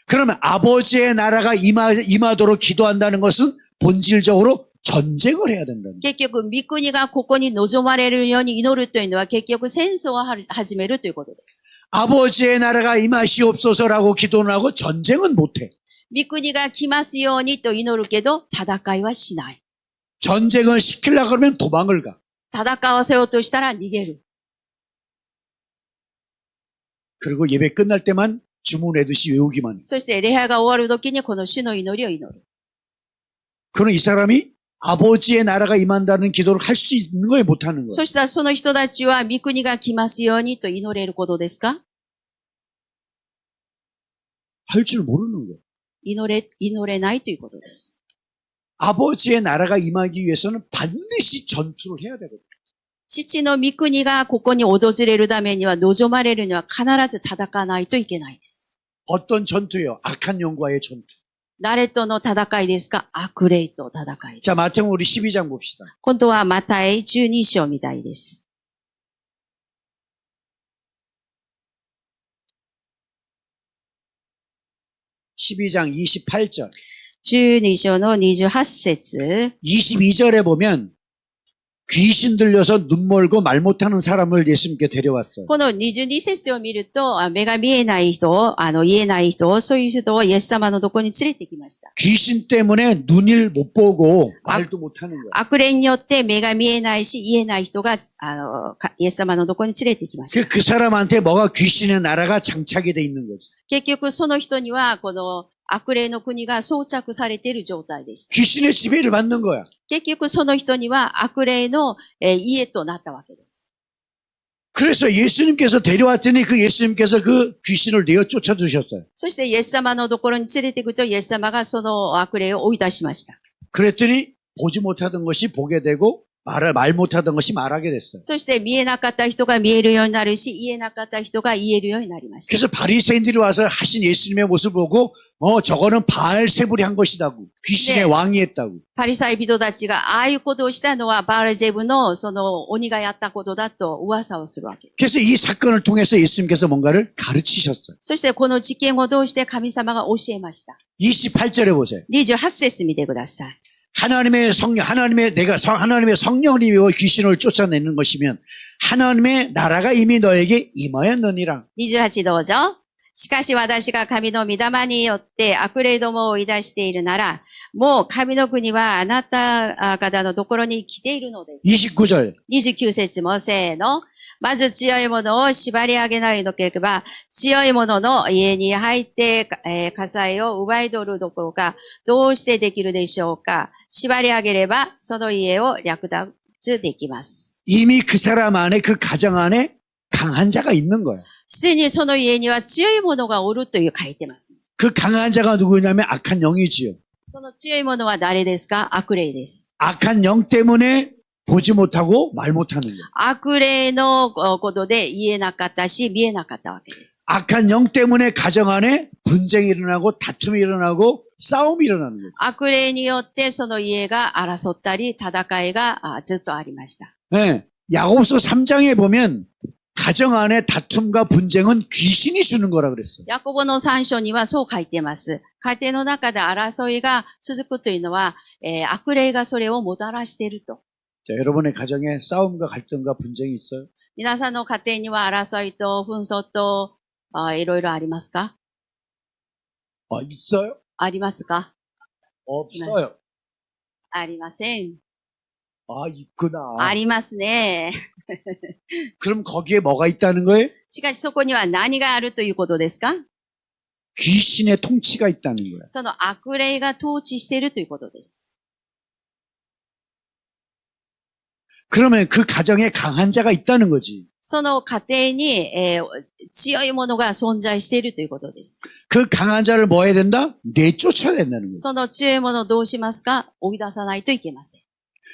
그러면 아버지의 나라가 임하도록 기도한다는 것은 본질적으로 전쟁을 해야 된다는 거예요. 結局、御国がここに望まれるように祈るというのは、結局戦争を始めるということです。 아버지의 나라가 임하시옵소서라고 기도는 하고 전쟁은 못해. 御国が来ますようにと祈るけど、戦いはしない。 전쟁을 시키려고 그러면 도망을 가. 戦わせようとしたら逃げる。 그리고 예배 끝날 때만 주문 외듯이 외우기만 해. そして礼拝が終わる時にこの主の祈りを祈る。 그럼 이 사람이 아버지의 나라가 임한다는 기도를 할 수 있는 거예요, 못하는 거예요? そしたらその人たちは御国が来ますようにと祈れることですか？ 할 줄 모르는 거예요. 祈れないということです。 아버지의 나라가 임하기 위해서는 반드시 전투를 해야 되거든요. 父の御国がここに訪れるためには、望まれるには必ず戦わないといけないです。 어떤 전투예요? 악한 영과의 전투. 誰との戦いですか？悪霊と戦いで 자, す。 마태복음 우리 12장 봅시다. 今度はマタイ12章みたいです。 12장 28절. 12章の28節。 22절에 보면 귀신 들려서 눈 멀고 말 못하는 사람을 예수님께 데려왔어요. この22節を見ると、目が見えない人、言えない人、そういう人をイエス様のところに連れてきました。 귀신 때문에 눈을 못 보고 말도 못하는 거예요. 悪霊によって目が見えないし、言えない人が、イエス様のところに連れてきました。 그 사람한테 뭐가 귀신의 나라가 장착이 돼 있는 거죠. 結局その人には、この悪霊の国が装着されている状態でした。 귀신의 지배를 받는 거야. 結局その人には悪霊の家となったわけです。 그래서 예수님께서 데려왔더니 그 예수님께서 그 귀신을 내어 쫓아주셨어요. そしてイエス様のところに連れて行くと、イエス様がその悪霊を追い出しました。 그랬더니 보지 못하던 것이 보게 되고 말 못하던 것이 말하게 됐어요. そして見えなかった人が見えるようになるし、言えなかった人が言えるようになりました。 그래서 바리새인들이 와서 하신 예수님의 모습을 보고 저거는 바알세불이 한 것이다고. 귀신의 네. 왕이 했다고. パリサイ人たちがああいうことをしたのはバールジェブのその鬼がやったことだと噂をするわけ。 그래서 이 사건을 통해서 예수님께서 뭔가를 가르치셨어요. そしてこの事件を通して神様が教えました。 28절에 보세요. 28節見てください。 하나님의 성령을 입어 귀신을 쫓아내는 것이면 하나님의 나라가 이미 너에게 임하였느니라. 28どうぞ。しかし私が神の御霊によって悪霊どもを追い出しているなら、もう神の国はあなた方のところに来ているのです。 29절. 29節もせーの。まず強いものを縛り上げないのければ、強いものの家に入って、火災を奪い取るどころか、どうしてできるでしょうか。縛り上げれば、その家を略奪できます。 이미 그 사람 안에 그 가정 안에 강한 자가 있는 거예요. すでにその家には強いものがおるという書いてます。 그 강한 자가 누구냐면 악한 영이지요. その強いものは誰ですか？悪霊です。 악한 영 때문에 보지 못하고 말 못하는 거예요. 悪霊のことで言えなかったし、見えなかったわけです。 악한 영 때문에 가정 안에 분쟁이 일어나고 다툼이 일어나고 싸움이 일어나는 거죠. 悪霊によってその家が争ったり、戦いがずっとありました。 네, 야고보서 3장에 보면 가정 안에 다툼과 분쟁은 귀신이 주는 거라 그랬어요. ヤコボの3章にはそう書いています。家庭の中で争いが続くというのは、悪霊がそれをもたらしていると。 자, 여러분의 가정에 싸움과 갈등과 분쟁이 있어요? 皆さんの家庭には争いと紛争といろいろありますか？ 있어요? ありますか？ 없어요. ありません。 있구나. ありますね。 그럼 거기에 뭐가 있다는 거예요? しかしそこには何があるということですか？ 귀신의 통치가 있다는 거예요. その悪霊が統治しているということです。 그러면 그 가정에 강한 자가 있다는 거지. その家庭に、強いものが存在しているということです。 그 강한 자를 뭐 해야 된다? 내쫓아야 된다는 거예요. その強いものをどうしますか？追い出さないといけません。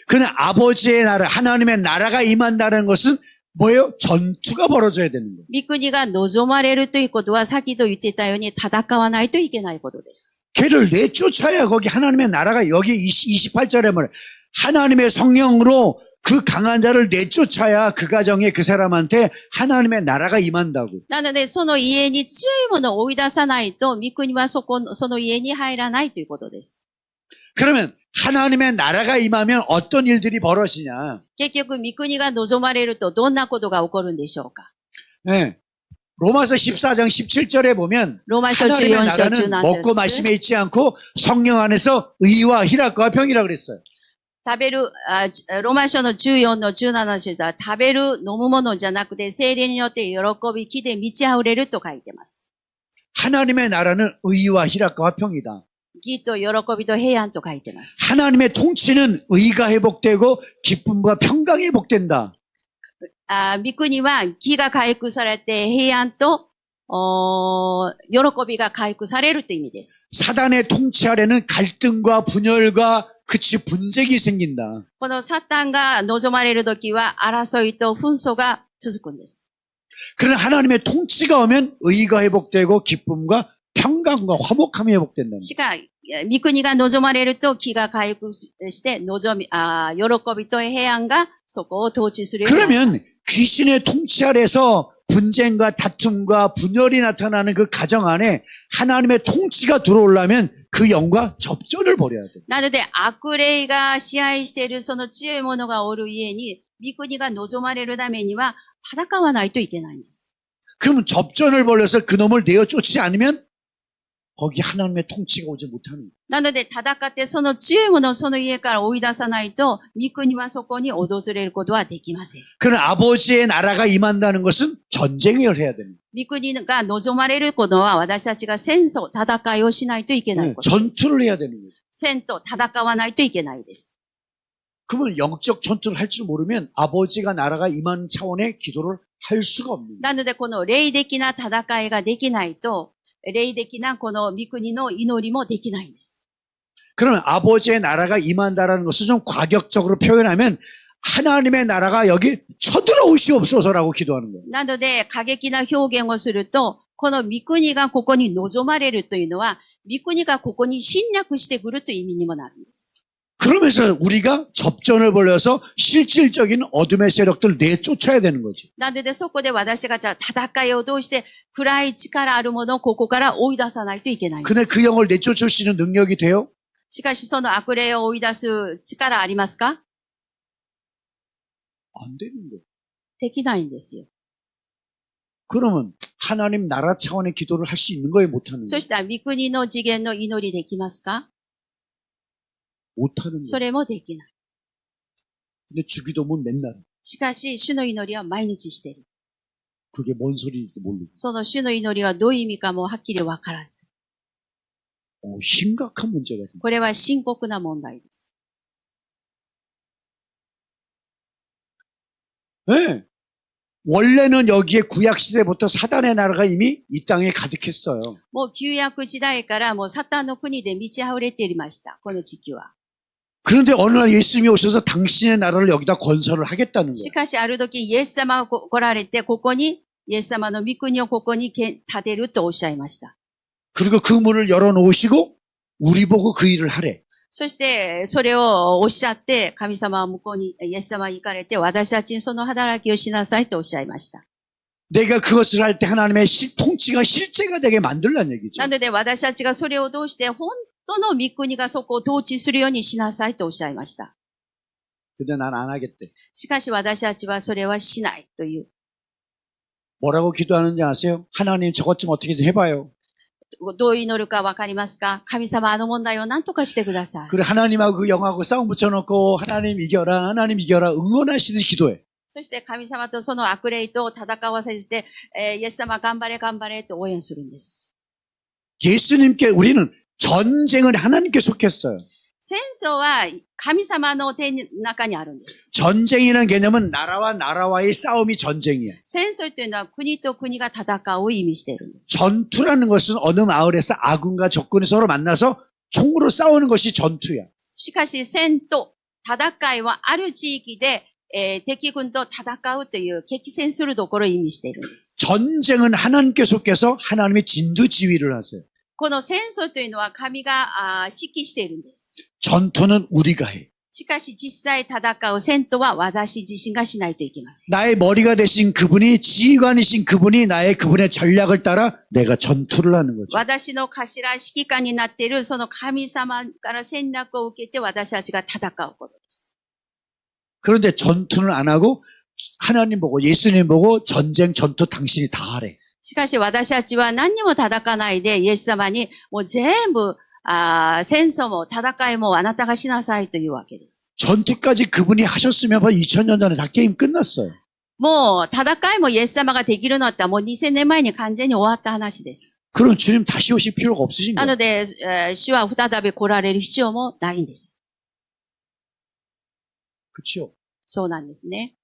그러나 아버지의 나라, 하나님의 나라가 임한다는 것은 뭐예요? 전투가 벌어져야 되는 거예요. 御国が望まれるということは、先と言ってたように戦わないといけないことです。 걔를 내쫓아야 거기 하나님의 나라가 여기 28절에 말해 하나님의 성령으로 그 강한 자를 내쫓아야 그 가정에 그 사람한테 하나님의 나라가 임한다고. なので、その家に強いものを追い出さないと、御国はその家に入らないということです。 그러면 하나님의 나라가 임하면 어떤 일들이 벌어지냐? 結局、御国が望まれるとどんなことが起こるんでしょうか？ 네. 로마서 14장 17절에 보면 ローマ書하나님의 14章 나라는 17 먹고 節 마심에 있지 않고 성령 안에서 의와 희락과 평이라 그랬어요. 食べる、ローマ書の14の17節は、食べる、飲むものじゃなくて、精霊によって喜び、気で満ち溢れると書いてます。 하나님의 나라는 의와 희락과 평이다. 義と喜びと平安と書いてます。 하나님의 통치는 의가 회복되고 기쁨과 평강이 회복된다. 御国は義が回復されて、平安と、喜びが回復されるという意味です。 사단의 통치 아래는 갈등과 분열과 그치 분쟁이 생긴다. このサタンが望まれるときは、争いと紛争が続くんです。 그러나 하나님의 통치가 오면 의가 회복되고 기쁨과 평강과 화목함이 회복된다. しか、御国が望まれると気が回復して、喜びと平安がそこを統治するようになり 그러면 ます。 귀신의 통치 아래서 분쟁과 다툼과 분열이 나타나는 그 가정 안에 하나님의 통치가 들어오려면 그 영과 접전을 벌여야 돼. なので、悪霊が支配しているその強いものがおる家に、御国が望まれるためには戦わないといけないんです。 그러면 접전을 벌여서 그 놈을 내어 쫓지 않으면 거기 하나님의 통치가 오지 못하는 거예요. なので、戦ってその強いものをその家から追い出さないと、御国はそこに訪れることはできません。 그러나 아버지의 나라가 임한다는 것은 전쟁을 해야 됩니다. 御国が望まれることは私たちが戦争、戦いをしないといけないことです。 전투를 해야 되는 거예요. 戦と戦わないといけないです。 그러면 영적 전투를 할 줄 모르면 아버지가 나라가 임하는 차원의 기도를 할 수가 없는 거예요. なので、この霊的な戦いができないと、霊的なこの御国の祈りもできないんです。 그러면 아버지의 나라가 임한다라는 것을 좀 과격적으로 표현하면 하나님의 나라가 여기 쳐들어오시옵소서라고 기도하는 거예요. なので、過激な表現をすると、この御国がここに望まれるというのは、御国がここに侵略してくるという意味にもなるんです。 그러면서 우리가 접전을 벌여서 실질적인 어둠의 세력들을 내쫓아야 되는 거죠. なので、そこで私がじゃあ戦いを通して暗い力あるものをここから追い出さないといけないんで 근데 す。 그 영을 내쫓을 수 있는 능력이 돼요? しかし、その悪霊を追い出す力ありますか？ 안 되는 거예요. できないんですよ。 그러면 하나님 나라 차원의 기도를 할 수 있는 거예요? 못하는 そ 거예요? したら、御国の次元の祈りできますか？ 못하는 そ 거예요. れもできない。 근데 주기도문 맨날 しかし、主の祈りは毎日している。 그게 뭔 소리인지 모르고 その主の祈りはどういう意味かもはっきりわからず。 심각한 문제가 됩니다. これは深刻な問題です。 네. 원래는 여기에 구약시대부터 사단의 나라가 이미 이 땅에 가득했어요. もう旧約時代からもうサタンの国で満ち溢れていました。この地球は。 그런데 어느 날 예수님이 오셔서 당신의 나라를 여기다 건설을 하겠다는 し 거예요. かしある時イエス様が来られて、ここに、イエス様の御国をここに建てるとおっしゃいました。 그리고 그 문을 열어놓으시고 우리 보고 그 일을 하래. そして、それをおっしゃって、神様は向こうに、イエス様が行かれて、私たちにその働きをしなさいとおっしゃいました。 내가 그것을 할 때 하나님의 통치가 실제가 되게 만들란 얘기죠. なので私たちがそれを通して、本当の御国がそこを統治するようにしなさいとおっしゃいました。 근데 난 안 하겠대. しかし私たちはそれはしないという。 뭐라고 기도하는지 아세요? 하나님 저것 좀 어떻게 좀 해봐요. どう祈るかわかりますか？神様あの問題を何とかしてください。 그래 하나님하고 그 영하고 싸움 붙여놓고 하나님 이겨라 응원하시듯이 기도해. そして神様とその悪霊と戦わせて、イエス様頑張れ頑張れと応援するんです。 예수님께 우리는 전쟁은 하나님께 속했어요. 戦争は神様の手の中にあるんです。 전쟁이라는 개념은 나라와 나라와의 싸움이 전쟁이야. 戦争というのは国と国が戦うを意味しているんです。 전투라는 것은 어느 마을에서 아군과 적군이 서로 만나서 총으로 싸우는 것이 전투야. しかし戦と戦いはある地域で、敵軍と戦うという激戦するところを意味しているんです。 전쟁은 하나님께 속해서 하나님이 진두지휘를 하세요. この戦争というのは神が指揮しているんです。 전투는 우리가 해. しかし実際戦う戦闘は私自身がしないといけません。 나의 머리가 되신 그분이 지휘관이신 그분이 그분의 전략을 따라 내가 전투를 하는 거죠. 私の頭指揮官になっているその神様から戦略を受けて私たちが戦うことです。 그런데 전투는 안 하고 하나님 보고 예수님 보고 전쟁 전투 당신이 다 하래. しかし私たちは何にも叩かないで、イエス様にもう全部、戦争も戦いもあなたがしなさいというわけです。 전투까지 그분이 하셨으면 벌써 2000년 전에 다 게임 끝났어요. もう戦いもイエス様ができるのってもう2000年前に完全に終わった話です。 그럼 주님 다시 오실 필요가 없으신 な 거예요. ので、主は再び来られる必要もないんです。 그렇죠? そうなんですね。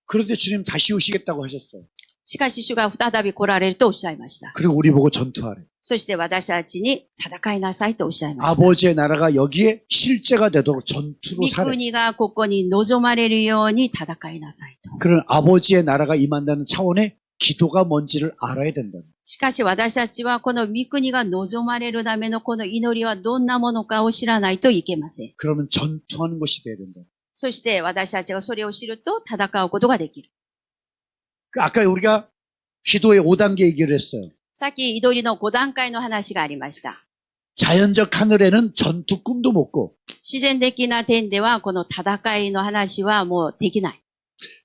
그런데 주님 다시 오시겠다고 하셨어요. しかし主が再び来られるとおっしゃいました。 그리고 우리 보고 전투하래. そして私たちに戦いなさいとおっしゃいました。 아버지의 나라가 여기에 실제가 되도록 전투로 御 살아. 国がここに望まれるように戦いなさいと。 그런 아버지의 나라가 임한다는 차원의 기도가 뭔지를 알아야 된다. しかし私たちはこの御国が望まれるためのこの祈りはどんなものかを知らないといけません。 그러면 전투하는 것이 돼야 된다. そして私たちがそれを知ると戦うことができる。 아까 우리가 기도의 5단계 얘기를 했어요. さっき祈りの5段階の話がありました。 자연적 하늘에는 전투 꿈도 못 꿔. 自然的な点ではこの戦いの話はもうできない。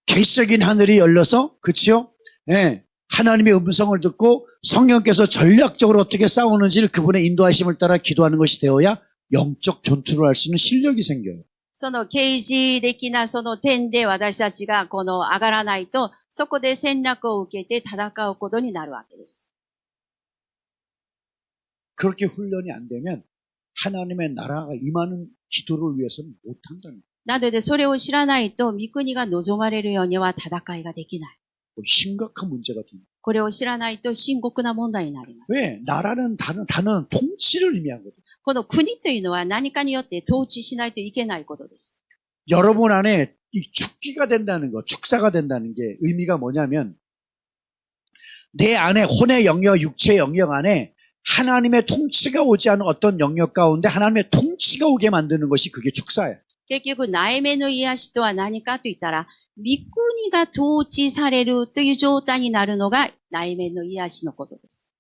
계시적인 하늘이 열려서 그치요? 예. 하나님의 음성을 듣고 성령께서 전략적으로 어떻게 싸우는지를 그분의 인도하심을 따라 기도하는 것이 되어야 영적 전투를 할 수 있는 실력이 생겨요. その啓示的なその点で私たちがこの上がらないと、そこで戦略を受けて戦うことになるわけです。 그렇게 훈련이 안 되면 하나님의 나라가 임하는 기도를 위해서는 못한다는 거예요. なのでそれを知らないと、御国が望まれるようには戦いができない。 심각한 문제 같은 거예요. これを知らないと深刻な問題になります。 왜? 나라는 단어는 통치를 의미하거든요. この国というのは何かによって統治しないといけないことです。 여러분 안에 이 축기가 된다는 거, 축사가 된다는 게 의미가 뭐냐면 내 안에 혼의 영역, 육체의 영역 안에 하나님의 통치가 오지 않은 어떤 영역 가운데 하나님의 통치가 오게 만드는 것이 그게 축사예요. 結局、内面の癒しとは何かと言ったら、御国が統治されるという状態になるのが内面の癒しのことです。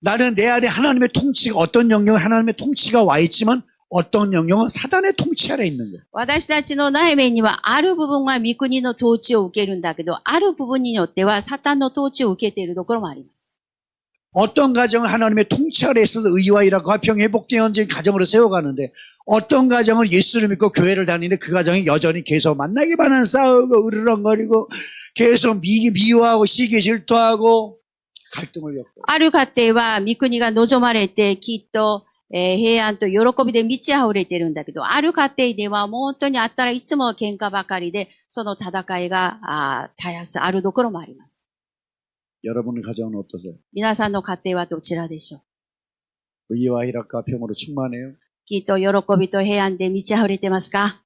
나는 내 안에 하나님의 통치가 어떤 영역은 하나님의 통치가 와 있지만 어떤 영역은 사단의 통치 아래 있는 거예요. 私たちの内面にはある部分は御国の統治を受けるんだけど、ある部分によってはサタンの統治を受けているところもあります。 어떤 가정은 하나님의 통치 아래 있어서 의와 일하고 화평이 회복되어진 가정으로 세워가는데 어떤 가정은 예수를 믿고 교회를 다니는데 그 가정이 여전히 계속 만나기만 싸우고 으르렁거리고 계속 미워하고 시기 질투하고 갈등을 겪고 ある家庭は御国が望まれてきっと、平安と喜びで満ち溢れているんだけど、ある家庭ではもう本当にあったらいつも喧嘩ばかりで、その戦いが絶やすあるところもあります。 여러분의 가정은 어떠세요? 皆さんの家庭はどちらでしょう。 의와 희락과 평으로 충만해요? きっと喜びと平安で満ち溢れてますか？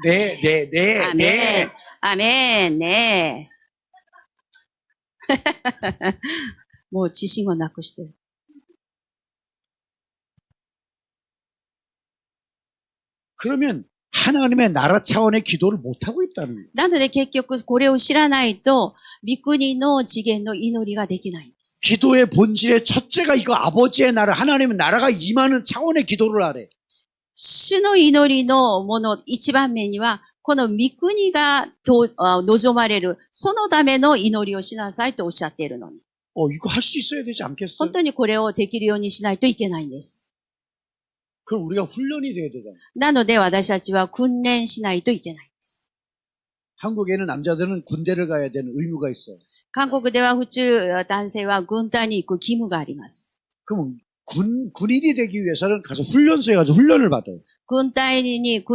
네, 네, 네, アメ 네. ン。アメンね。もう自信をなくしてる。 그러면 하나님의 나라 차원의 기도를 못하고 있다는 거예요. なので結局これを知らないと、御国の次元の祈りができないんです。 기도의 본질의 첫째가 이거 아버지의 나라, 하나님의 나라가 임하는 차원의 기도를 하래. 主の祈りのもの一番目には、この御国が望まれる、そのための祈りをしなさいとおっしゃっているのに。 이거 할 수 있어야 되지 않겠어요? 本当にこれをできるようにしないといけないんです。 그럼 우리가 훈련이 돼야 되잖아요. なので私たちは訓練しないといけないんです。 한국에는 남자들은 군대를 가야 되는 의무가 있어요. 韓国では普通男性は軍隊に行く義務があります。 그러면 군인이 되기 위해서는 가서 훈련소에 가서 훈련을 받아요. 軍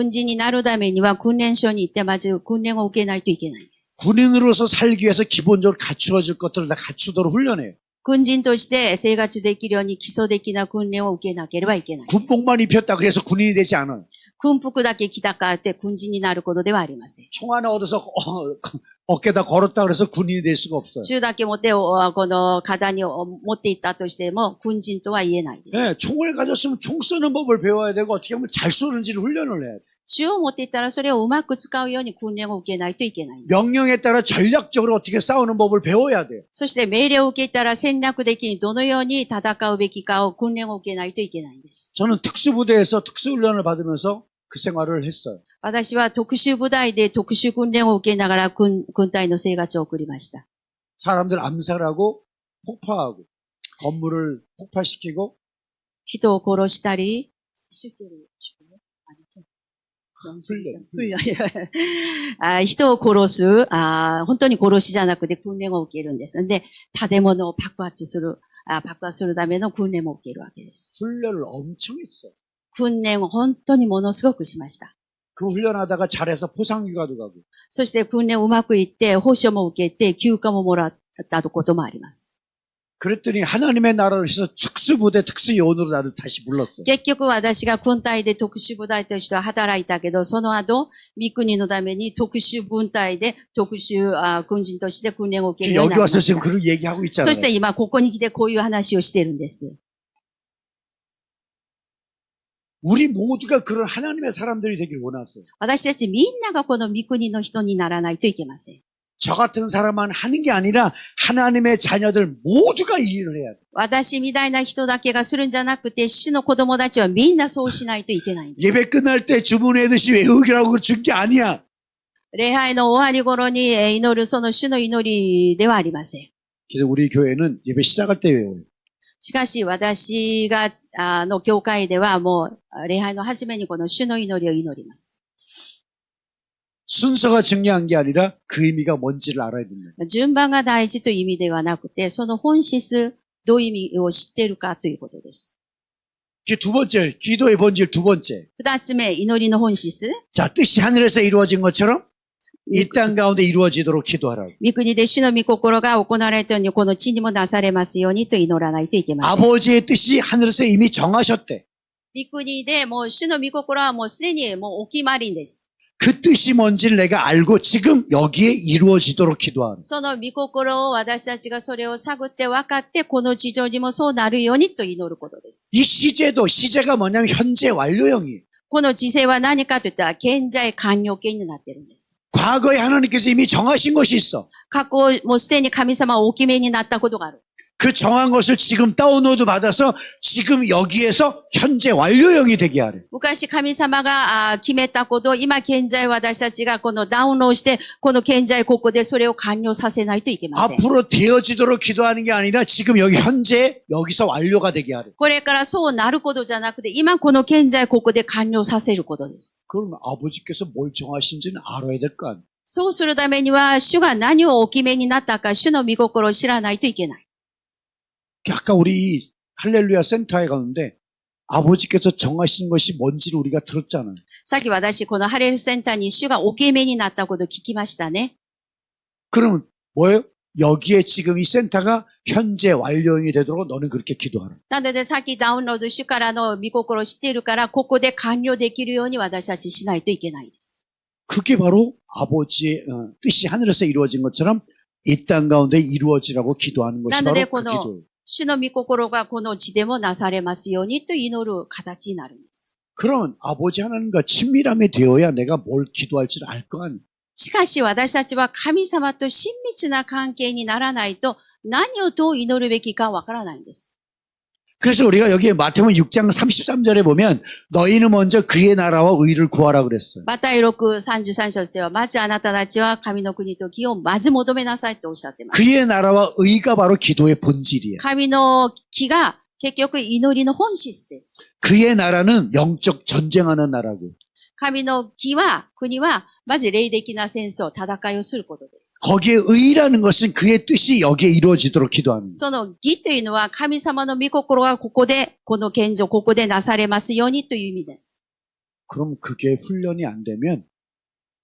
人になるためには訓練所に行ってまず訓練を受けないといけないんです。 군인으로서 살기 위해서 기본적으로 갖추어질 것들을 다 갖추도록 훈련해요. 軍人として生活できるように基礎的な訓練を受けなければいけない。 군복만 입혔다 그래서 군인이 되지 않아요. 軍服だけ着たからって軍人になることではありません。 총 하나 얻어서 어깨다 걸었다 그래서 군인이 될 수가 없어요. 銃だけ持って、この肩に持っていったとしても、軍人とは言えないです。 네, 총을 가졌으면 총 쏘는 법을 배워야 되고 어떻게 하면 잘 쏘는지를 훈련을 해야 돼요. 銃を持っていったらそれをうまく使うように訓練を受けないといけないんです。 명령에 따라 전략적으로 어떻게 싸우는 법을 배워야 돼요. そして命令を受けたら戦略的にどのように戦うべきかを訓練を受けないといけないんです。 저는 특수부대에서 특수훈련을 받으면서 그 생활을 했어요. 私は特殊部隊で特殊訓練を受けながら軍隊の生活を送りました。 사람들 암살하고 폭파하고 건물을 폭파시키고 人を殺したり、人を殺す、本当に殺しじゃなくて訓練を受けるんです。で、建物を爆発するための訓練も受けるわけです。 훈련을 엄청 했어요. 訓練を本当にものすごくしました。 그 훈련하다가 잘해서 포상휴가도 가고 そして訓練うまくいって、報酬も受けて、休暇ももらったこともあります。 그랬더니 하나님의 나라를 해서 특수부대 특수요원으로 나를 다시 불렀어요. 結局私が軍隊で特殊部隊として働いたけど、その後、御国のために特殊部隊で特殊軍人として訓練を受けるようにな 여기 りま 와서 し 지금 た。 그런 얘기하고 そ 있잖아요. して今ここに来てこういう話をしてるんです。 우리 모두가 그런 하나님의 사람들이 되길 원하세요. 私たちみんながこの御国の人にならないといけません。 저 같은 사람만 하는 게 아니라 하나님의 자녀들 모두가 이 일을 해야 돼. 私みたいな人だけがするんじゃなくて、主の子供たちはみんなそうしないといけないんです。 예배 끝날 때 주문하듯이 외우기라고 준 게 아니야. 礼拝の終わり頃に祈るその主の祈りではありません。 그래서 우리 교회는 예배 시작할 때 외워요. しかし私が、の教会ではもう礼拝の初めにこの主の祈りを祈ります。 순서가 중요한 게 아니라 그 의미가 뭔지를 알아야 됩니다. 順番が大事という意味ではなくて、その本質、どういう意味を知っているかということです。 그게 두 번째, 기도의 본질 두 번째. 二つ目、祈りの本質。 자, 뜻이 하늘에서 이루어진 것처럼 이 땅 가운데 이루어지도록 기도하라고. 御国で主の御心が行われたように、この地にもなされますようにと祈らないといけません。 아버지의 뜻이 하늘에서 이미 정하셨대. 御国でもう主の御心はもうすでにもうお決まりです。 그 뜻이 뭔지를 내가 알고 지금 여기에 이루어지도록 기도하는. その御心を私たちがそれを探って分かって、この地上にもそうなるようにと祈ることです。 이 시제가 뭐냐면 현재 완료형이에요. この時世は何かといったら現在完了形になっているんです。 과거에 하나님께서 이미 정하신 것이 있어. 過去もうすでに神様はお決めになったことがある。 그 정한 것을 지금 다운로드 받아서 지금 여기에서 현재 완료형이 되게 하래. 昔神様が決めたことを今現在私たちがこのダウンロードして、この現在ここでそれを完了させないといけません。 앞으로 되어지도록 기도하는 게 아니라 지금 여기 현재 여기서 완료가 되게 하래. これからそうなることじゃなくて、今この現在ここで完了させることです。 그럼 아버지께서 뭘 정하신지는 알아야 될 거 아니에요. そうするためには、主が何をお決めになったか、主の御心を知らないといけない。 아까 우리 할렐루야 센터에 가는데 아버지께서 정하신 것이 뭔지를 우리가 들었잖아요. さっき私、このハレルセンターに主がお決めになったことを聞きましたね。 그러면 뭐예요? 여기에 지금 이 센터가 현재 완료형이 되도록 너는 그렇게 기도하라. なので、さっきダウンロード主からの御心を知っているから、ここで完了できるように私たちしないといけないです。 그게 바로 아버지의 뜻이 하늘에서 이루어진 것처럼 이 땅 가운데 이루어지라고 기도하는 것이 바로 그 기도예요. 主の御心がこの地でもなされますようにと祈る形になるんです。 그러면 아버지 하나님과 친밀함이 되어야 내가 뭘 기도할지를 알 거 아니에요. しかし私たちは神様と親密な関係にならないと何をどう祈るべきかわからないんです。 그래서 우리가 여기에 마태복음 6장 33절에 보면 너희는 먼저 그의 나라와 의를 구하라 그랬어요. マタイ6、33節では、まずあなたたちは神の国と義をまず求めなさいとおっしゃっています。 그의 나라와 의가 바로 기도의 본질이에요. 神の義が結局祈りの本質です。 그의 나라는 영적 전쟁하는 나라고 神の義は、国は、まず霊的な戦争、戦いをすることです。 거기에 의라는 것은 그의 뜻이 여기에 이루어지도록 기도하는 거예요. その義というのは神様の御心がここで、この現状、ここでなされますようにという意味です。 그럼 그게 훈련이 안 되면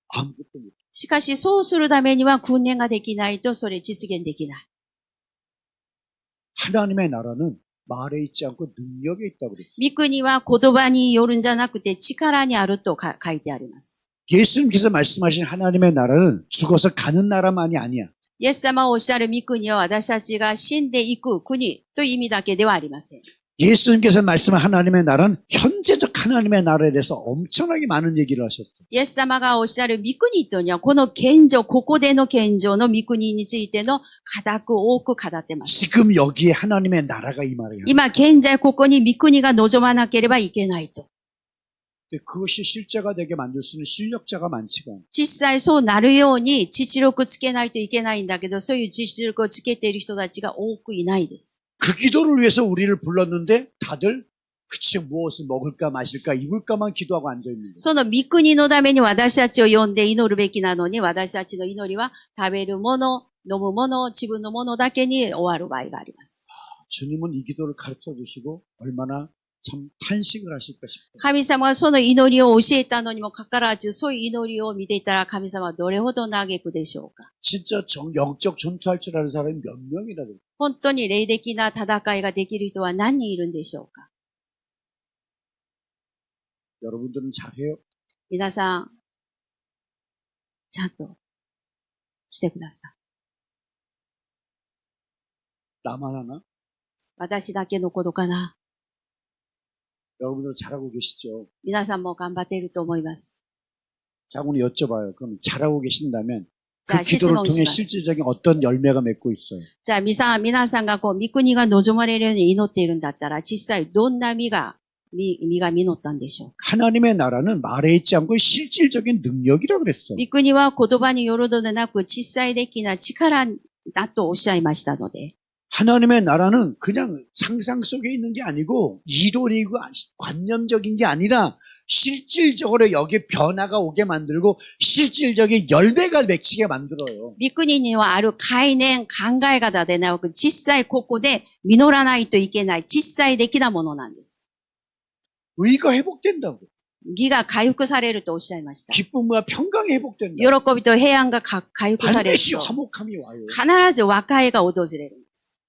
아무것도 못. しかしそうするためには訓練ができないとそれ実現できない。 하나님의 나라는 말에 있지 않고 능력에 있다고 그래요. 御国は言葉によるんじゃなくて力にあると書いてあります。 예수님께서 말씀하신 하나님의 나라는 죽어서 가는 나라만이 아니야. イエス様がおっしゃる御国は私たちが死んでいく国という意味だけではありません。 예수님께서 말씀한 하나님의 나라는 현재적 하나님의 나라에 대해서 엄청나게 많은 얘기를 하셨어요. イエス様がおっしゃる御国というのはこの現状、ここでの現状の御国についての多く語っています。 지금 여기에 하나님의 나라가 이 말이에요. 今現在ここに御国が望まなければいけないと。 근데 그것이 실제가 되게 만들 수 있는 실력자가 많지가 않아요. 実際そうなるように実力つけないといけないんだけど、そういう実力をつけている人たちが多くいないです。 그 기도를 위해서 우리를 불렀는데 다들 그치 무엇을 먹을까 마실까 입을까만 기도하고 앉아있는 거예요. その御国のために私たちを呼んで祈るべきなのに、私たちの祈りは食べるもの、飲むもの、自分のものだけに終わる場合があります。 주님은 이 기도를 가르쳐 주시고 얼마나 참 탄식을 하실까 싶어요. 神様がその祈りを教えたのにもかかわらず、そういう祈りを見ていたら神様はどれほど嘆くでしょうか。 진짜 영적 전투할 줄 아는 사람이 몇 명이나 돼요. 本当に霊的な戦いができる人は何人いるんでしょうか。 여러분들은 잘해요. 皆さん、ちゃんとしてください。 나만 하나? 私だけのことかな。 여러분들 잘하고 계시죠? 皆さんも頑張っていると思います。 자, 오늘 여쭤봐요. 그럼 잘하고 계신다면 그 자, 기도를 통해 시스몬 실질적인 어떤 열매가 맺고 있어요? じゃあ、皆さんが御国が望まれるように祈っているんだったら、実際どんな実が実ったんでしょうか。 하나님의 나라는 말에 있지 않고 실질적인 능력이라고 그랬어. 御国は言葉によるのでなく、実際的な力だとおっしゃいましたので、 하나님의 나라는 그냥 상상 속에 있는 게 아니고 이론이고 관념적인 게 아니라 실질적으로 여기에 변화가 오게 만들고 실질적인 열매가 맺히게 만들어요. 御国にはある概念、考え方でなく、実際ここで実らないといけない実際的なものなんです。 의가 회복된다고. 義が回復されるとおっしゃいました。 기쁨과 평강이 회복된다. 喜びと平安が回復される 반드시 と、 화목함이 와요. 必ず和解が訪れるんです。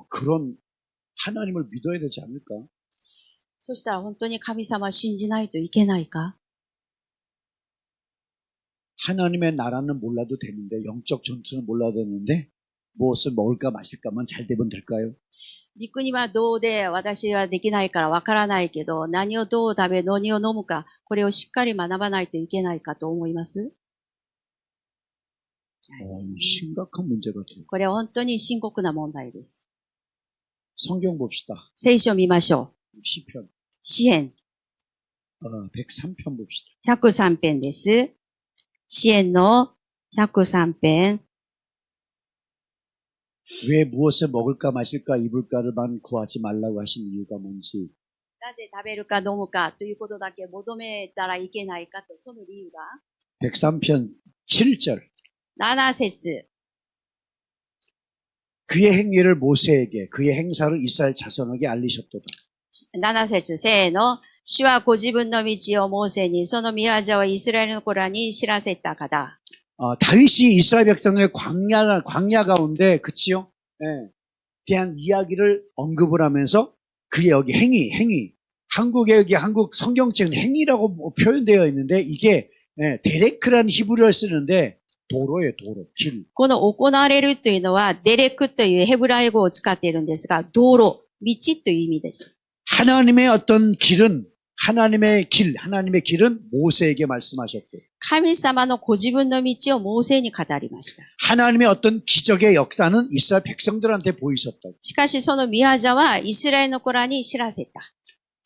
그런 하나님을 믿어야 되지 않을까? そしたら本当に神様を信じないといけないか？ 하나님의 나라는 몰라도 되는데 영적 전투는 몰라도 되는데 무엇을 먹을까 마실까만 잘 되면 될까요? 御国はどうで私はできないからわからないけど、何をどう食べ、何を飲むか、これをしっかり学ばないといけないかと思います。 심각한 문제 같아요. これは本当に深刻な問題です。 성경 봅시다. 聖書を見ましょう。 시편 詩編 103편 봅시다. 103編です。詩編の103編。 왜 무엇을 먹을까 마실까 입을까를만 구하지 말라고 하신 이유가 뭔지 なぜ食べるか飲むかということだけ求めたらいけないかと、その理由が 103편 7절 7節 그의 행위를 모세에게 그의 행사를 이스라엘 자손에게 알리셨도다. 7節せーの。主はご自分の道をモーセに、その御業をイスラエルの子らに知らせた方。 다윗이 이스라엘 백성의 광야 가운데 그치요? 예, 대한 이야기를 언급을 하면서 그게 여기 행위 한국에 여기 한국 성경책은 행위라고 표현되어 있는데 이게 데레크라는 히브리어를 쓰는데 도로예요, 도로, 길. この行われるというのは、デレクというヘブライ語を使っているんですが、道路、道という意味です。 하나님의 어떤 길은 하나님의 길은 모세에게 말씀하셨고 神様のご自分の道をモーセに語りました。 하나님의 어떤 기적의 역사는 이스라엘 백성들한테 보이셨다. しかしその御業はイスラエルの子らに知らせた。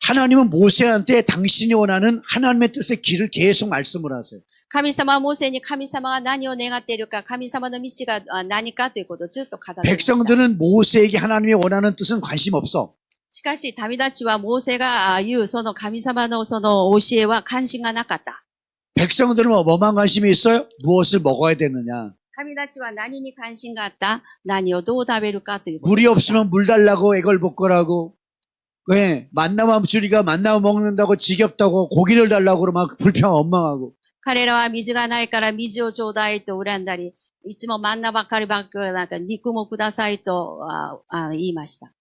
하나님은 모세한테 당신이 원하는 하나님의 뜻의 길을 계속 말씀을 하세요. 神様はモーセに神様が何を願っているか、神様の道が何かということをずっと語っていました。 백성들은 모세에게 하나님이 원하는 뜻은 관심 없어. しかし、民たちはモーセが言うその神様のその教えは関心がなかった。 백성들은 뭐만 관심이 있어요? 무엇을 먹어야 되느냐. 民たちは何に関心があった？何をどう食べるかということ 물이 でした。 없으면 물 달라고 애걸복걸하고 왜 만나면 주리가 만나면 먹는다고 지겹다고 고기를 달라고 그러면 불평 원망하고 彼らは水がないから水をちょうだいと恨んだり、いつもマンナばっかりなんか肉もくださいと言いました。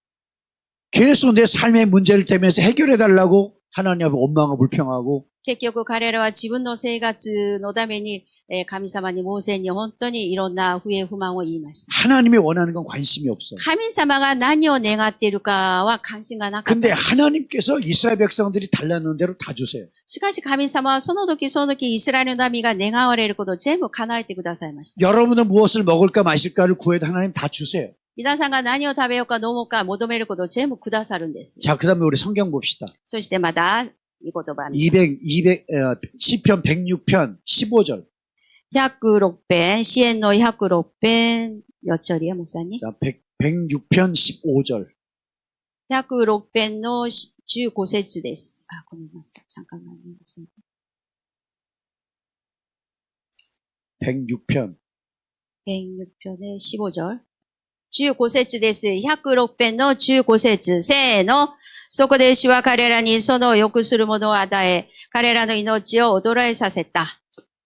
계속 내 삶의 문제를 대면서 해결해 달라고 하나님 앞에 원망하고 불평하고 結局彼らは自分の生活のために神様にモーセに本当にいろんな不平不満を言いました。 하나님이 원하는 건 관심이 없어. 神様が何を願っているかは関心がなかったん 근데 です。 하나님께서 이스라엘 백성들이 달라는 대로 다 주세요. しかし神様はその時その時イスラエルの民が願われることを全部叶えてくださいました。 여러분은 무엇을 먹을까 마실까를 구해도 하나님 다 주세요. 皆さんが何を食べようか飲もうか求めることを全部くださるんです。 자, 그 다음에 우리 성경 봅시다. そしてまた、御言葉に。 시편 106편 15절. 106編、支援の106編、몇 절이에요, 목사님? 자, 106편 15절. 106編の15節です。あ、ごめんなさい。잠깐만요, 목사님. 106편. 106편의 15절. 15節です。106編の15節。せーの。そこで主は彼らにその欲するものを与え、彼らの命を衰えさせた。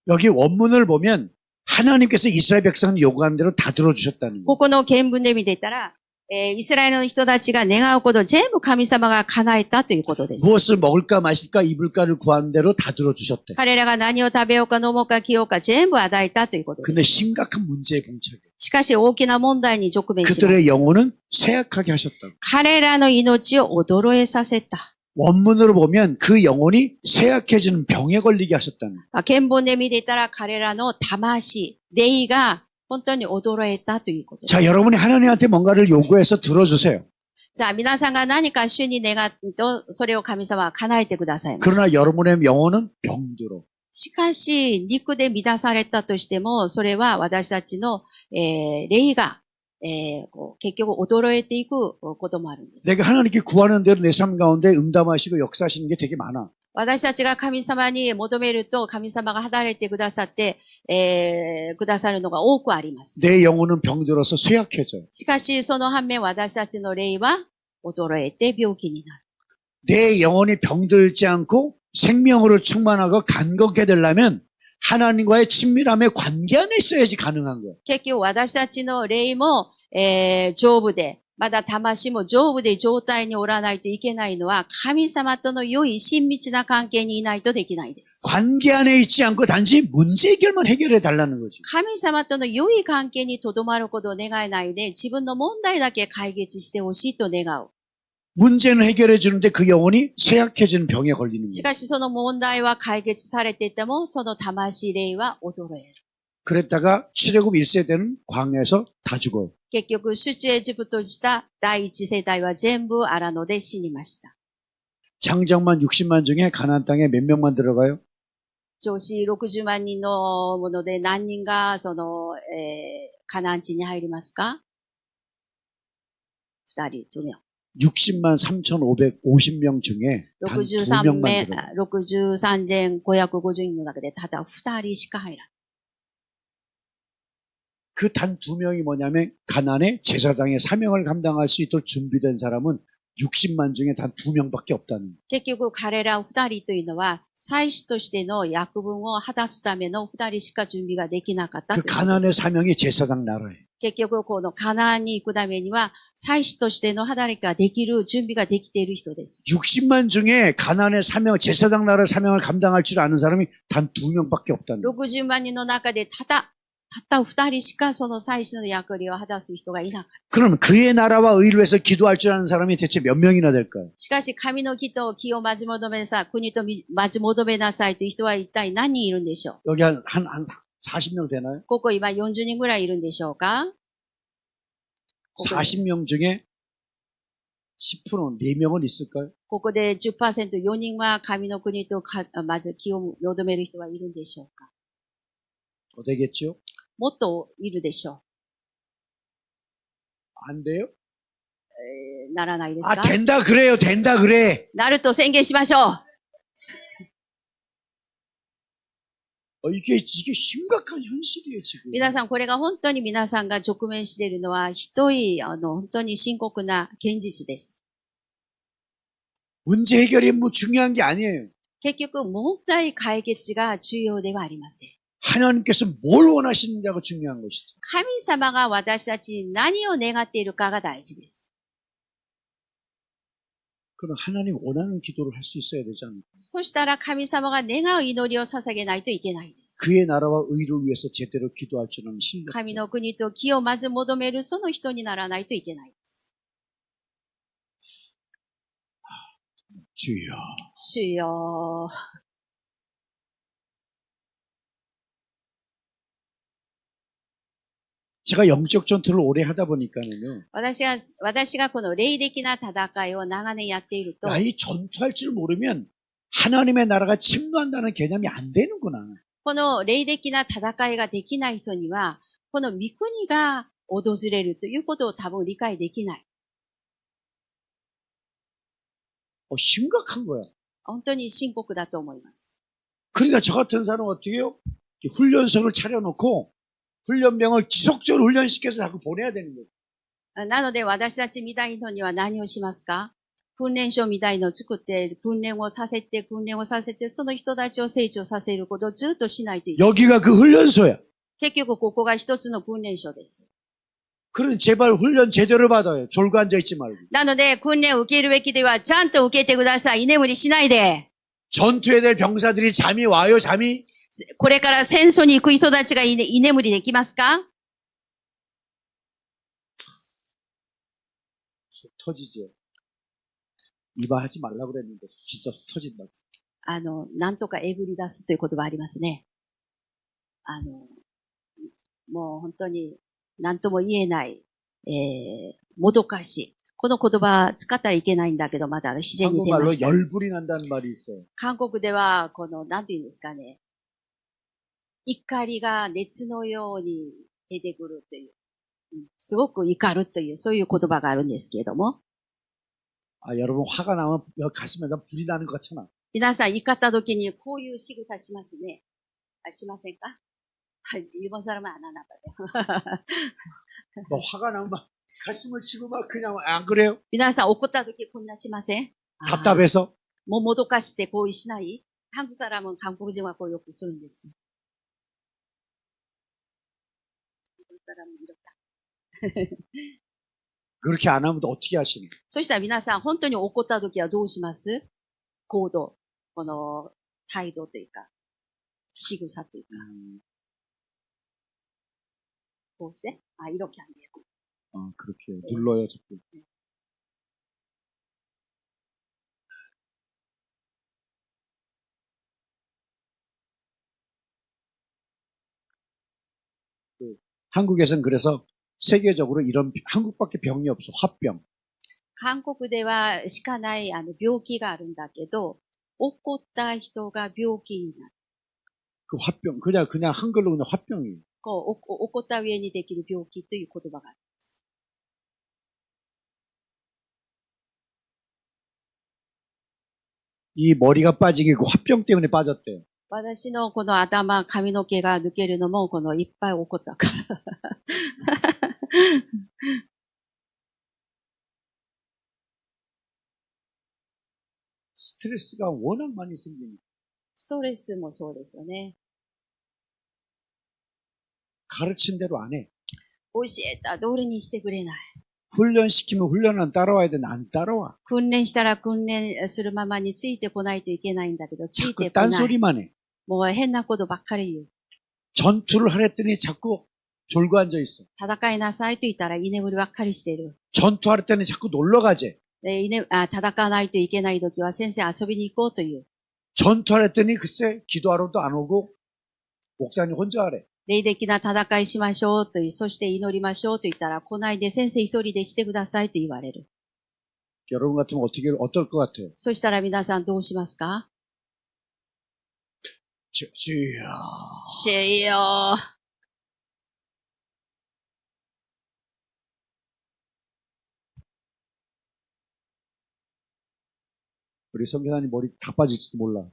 여기 원문을 보면 하나님께서 이스라엘 백성을 요구하는 대로 다 들어주셨다는 거예요. ここの原文で見ていたら、イスラエルの人たちが願うことを全部神様が叶えたということです。 무엇을 먹을까 마실까 입을까를 구하는 대로 다 들어주셨대. 彼らが何を食べようか飲もうか着ようか全部与えたということで 근데 す。 심각한 문제에 봉착해. しかし大きな問題に直面しま 그들의 す。 영혼은 쇠약하게 하셨다고. 彼らの命を衰えさせた。 원문으로 보면 그 영혼이 쇠약해지는 병에 걸리게 하셨다는 거예요. 原本で見ていたら彼らの魂、霊が本当に衰えたということです。 자, 여러분이 하나님한테 뭔가를 요구해서 들어주세요. じゃあ皆さんが何か主に願うと、それを神様は叶えてくださいます。 그러나 여러분의 영혼은 병들어. しかし、肉で満たされたとしても、それは私たちの、霊が、結局衰えていくこともあるんです。 내가 하나님께 구하는 대로 내 삶 가운데 응답하시고 역사하시는 게 되게 많아. 私たちが神様に求めると、神様が働いてくださって、くださるのが多くあります。 내 영혼은 병들어서 쇠약해져요. しかし、その反面私たちの霊は衰えて病気になる。 내 영혼이 병들지 않고 생명으로 충만하고 간겁게 되려면 하나님과의 친밀함의 관계 안에 있어야지 가능한 거예요. 結局私たちの霊も、丈夫で、まだ魂も丈夫で状態におらないといけないのは、神様との良い親密な関係にいないとできないです。 관계 안에 있지 않고 단지 문제 해결만 해결해 달라는 거지. 神様との良い関係にとどまることを願えないで、自分の問題だけ解決してほしいと願う。 문제는 해결해 주는데 그 영혼이 쇠약해지는 병에 걸리는 し 거예요. かしその問題は解決されていても、その魂霊は衰える。 그랬다가 출애굽 1세대는 광야에서 다 죽어요. 結局、出エジプトした第一世代は全部荒野で死にました。 장정만 60만 중에 가나안 땅에 몇 명만 들어가요? 上司60万人のもので何人がその、カナン地に入りますか ?2人、2名。 60만 3,550명 중에 단 63 2명만 名、 들어가요. 63,550人の中でただ2人しか入らない。 그 단 2명이 뭐냐면 가나안의 제사장의 사명을 감당할 수 있도록 준비된 사람은 60만 중에 단 2명밖에 없다는 거예요. 結局彼ら2人というのは、祭司としての役分を果たすための2人しか準備ができなかったと 그 いうこと。 가나안의 사명이 제사장 나라예요. 結局このカナンに行くためには、祭司としての働きができる、準備ができている人です。 60만 중에 가나안의 사명, 제사장 나라의 사명을 감당할 줄 아는 사람이 단 2명밖에 없다는 거예요. 60万人の中でたった2人しかその祭司の役割を果たす人がいなかった。 그러면 그의 나라와 의를 위해서 기도할 줄 아는 사람이 대체 몇 명이나 될까요? しかし神の義と義を待ち求めなさい、国と待ち求めなさいという人は一体何人いるんでしょう。 여기 한 40명 되나요? ここ今40人ぐらいいるんでしょうか。ここで 40명 중에 10% 4명은 있을까요? ここで 10%、4人は神の国とまず義を求める人はいるんでしょうか。 더 되겠죠? もっといるでしょ 안 돼요? う。ならないです 아, か。 된다 그래요. 된다 그래. なると宣言しましょう。 이게 심각한 현실이에요, 지금. 皆さん、これが本当に皆さんが直面しているのは、本当に深刻な現実です。 문제 해결이 뭐 중요한 게 아니에요. 結局、問題解決が重要ではありません。 하나님께서 뭘 원하시느냐가 중요한 것이죠. 神様が私たちに何を願っているかが大事です。 그럼 하나님 원하는 기도를 할 수 있어야 되지 않을까? そしたら神様が願う祈りを捧げないといけないです。 그의 나라와 의를 위해서 제대로 기도할 줄 아는 실력. 神の国と義をまず求めるその人にならないといけないです。 주여. 主よ。 제가 영적 전투를 오래 하다 보니까는요. 私がこの霊的な戦いを長年やっていると、 이 전투할 줄 모르면 하나님의 나라가 침노한다는 개념이 안 되는구나. この霊的な戦いができない人には、この御国が訪れるということを多分理解できない。 심각한 거야. 本当に深刻だと思います。 그러니까 저 같은 사람은 어떻게 해요? 훈련소를 차려놓고 훈련병을 지속적으로 훈련시켜서 자꾸 보내야 되는 거예요. なので私たちみたいな人には何をしますか？訓練所みたいのを作って、訓練をさせて、その人たちを成長させることをずっとしないといけない。 여기가 그 훈련소야. 結局ここが一つの訓練所です。 그럼 제발 훈련 제대로 받아요. 졸고 앉아있지 말고. なので訓練を受けるべきではちゃんと受けてください。居眠りしないで。 전투에 될 병사들이 잠이 와요, 잠이? これから戦争に行く人たちが居眠りできますか？ 속 터지죠. 이봐 하지 말라고 그랬는데 진짜 속 터진다. なんとかえぐり出すという言葉ありますね。もう本当に何とも言えない、もどかしい。この言葉使ったらいけないんだけど、まだ自然に出ま 한국말로 した。 열불이 난다는 말이 있어요. 韓国では、なんて言うんですかね。怒りが熱のように出てくるという。すごく怒るという、そういう言葉があるんですけれども。 여러분 화가 나면 가슴에다 불이 나는 것 같잖아. 皆さん怒った時にこういう仕草しますね。しませんか？일본 사람은 안 하나 봐요. 뭐 화가 나면 막 가슴을 치고 막 그냥 안 그래요? 皆さん怒った時こんなしません？ 답답해서? もうもどかしてこうしない？ 한국 사람은韓国人はこうよくするんです。 한국 사람은 이렇다. 그렇게 안 하면 어떻게 하시는? そしたら皆さん本当に怒った時はどうします？行動、この態度というか、仕草というか。こうして、이렇게 안 돼요. 그렇게 눌러요, 자꾸. 한국에서는 그래서 세계적으로 이런 한국밖에 병이 없어. 화병. 韓国ではしかない病気があるんだけど、怒った人が病気になる。 그 화병 그냥 한글로 그냥 화병이에요. 怒った上にできる病気という言葉があります。 이 머리가 빠지게 그 화병 때문에 빠졌대요. 私のこの頭、髪の毛が抜けるのもこのいっぱい怒ったから。 스트레스가 워낙 많이 생기니까 ストレスもそうですよね。 가르친 대로 안 해. 教えた通りにしてくれない。 훈련시키면 훈련은 따라와야 되는데 안 따라와. 訓練したら訓練するままについてこないといけないんだけど、つい 자꾸 てこない。 딴소리만 해. もう変なことばっかり言う。 전투를 하랬더니 자꾸 졸고 앉아 있어. 戦いなさいと言ったら居眠りばっかりしてる。 전투할 때는 자꾸 놀러 가재. 戦わないといけないときは先生遊びに行こうという。 전투하랬더니 글쎄 기도하러도 안 오고 목사님 혼자 하래. 霊的な戦いしましょうという、そして祈りましょうと言ったら、来ないで先生一人でしてくださいと言われる。 여러분 같으면 어떨 것 같아요? そしたら皆さんどうしますか？ 주여. 主よ。 우리 선교사님 머리 다 빠질지도 몰라.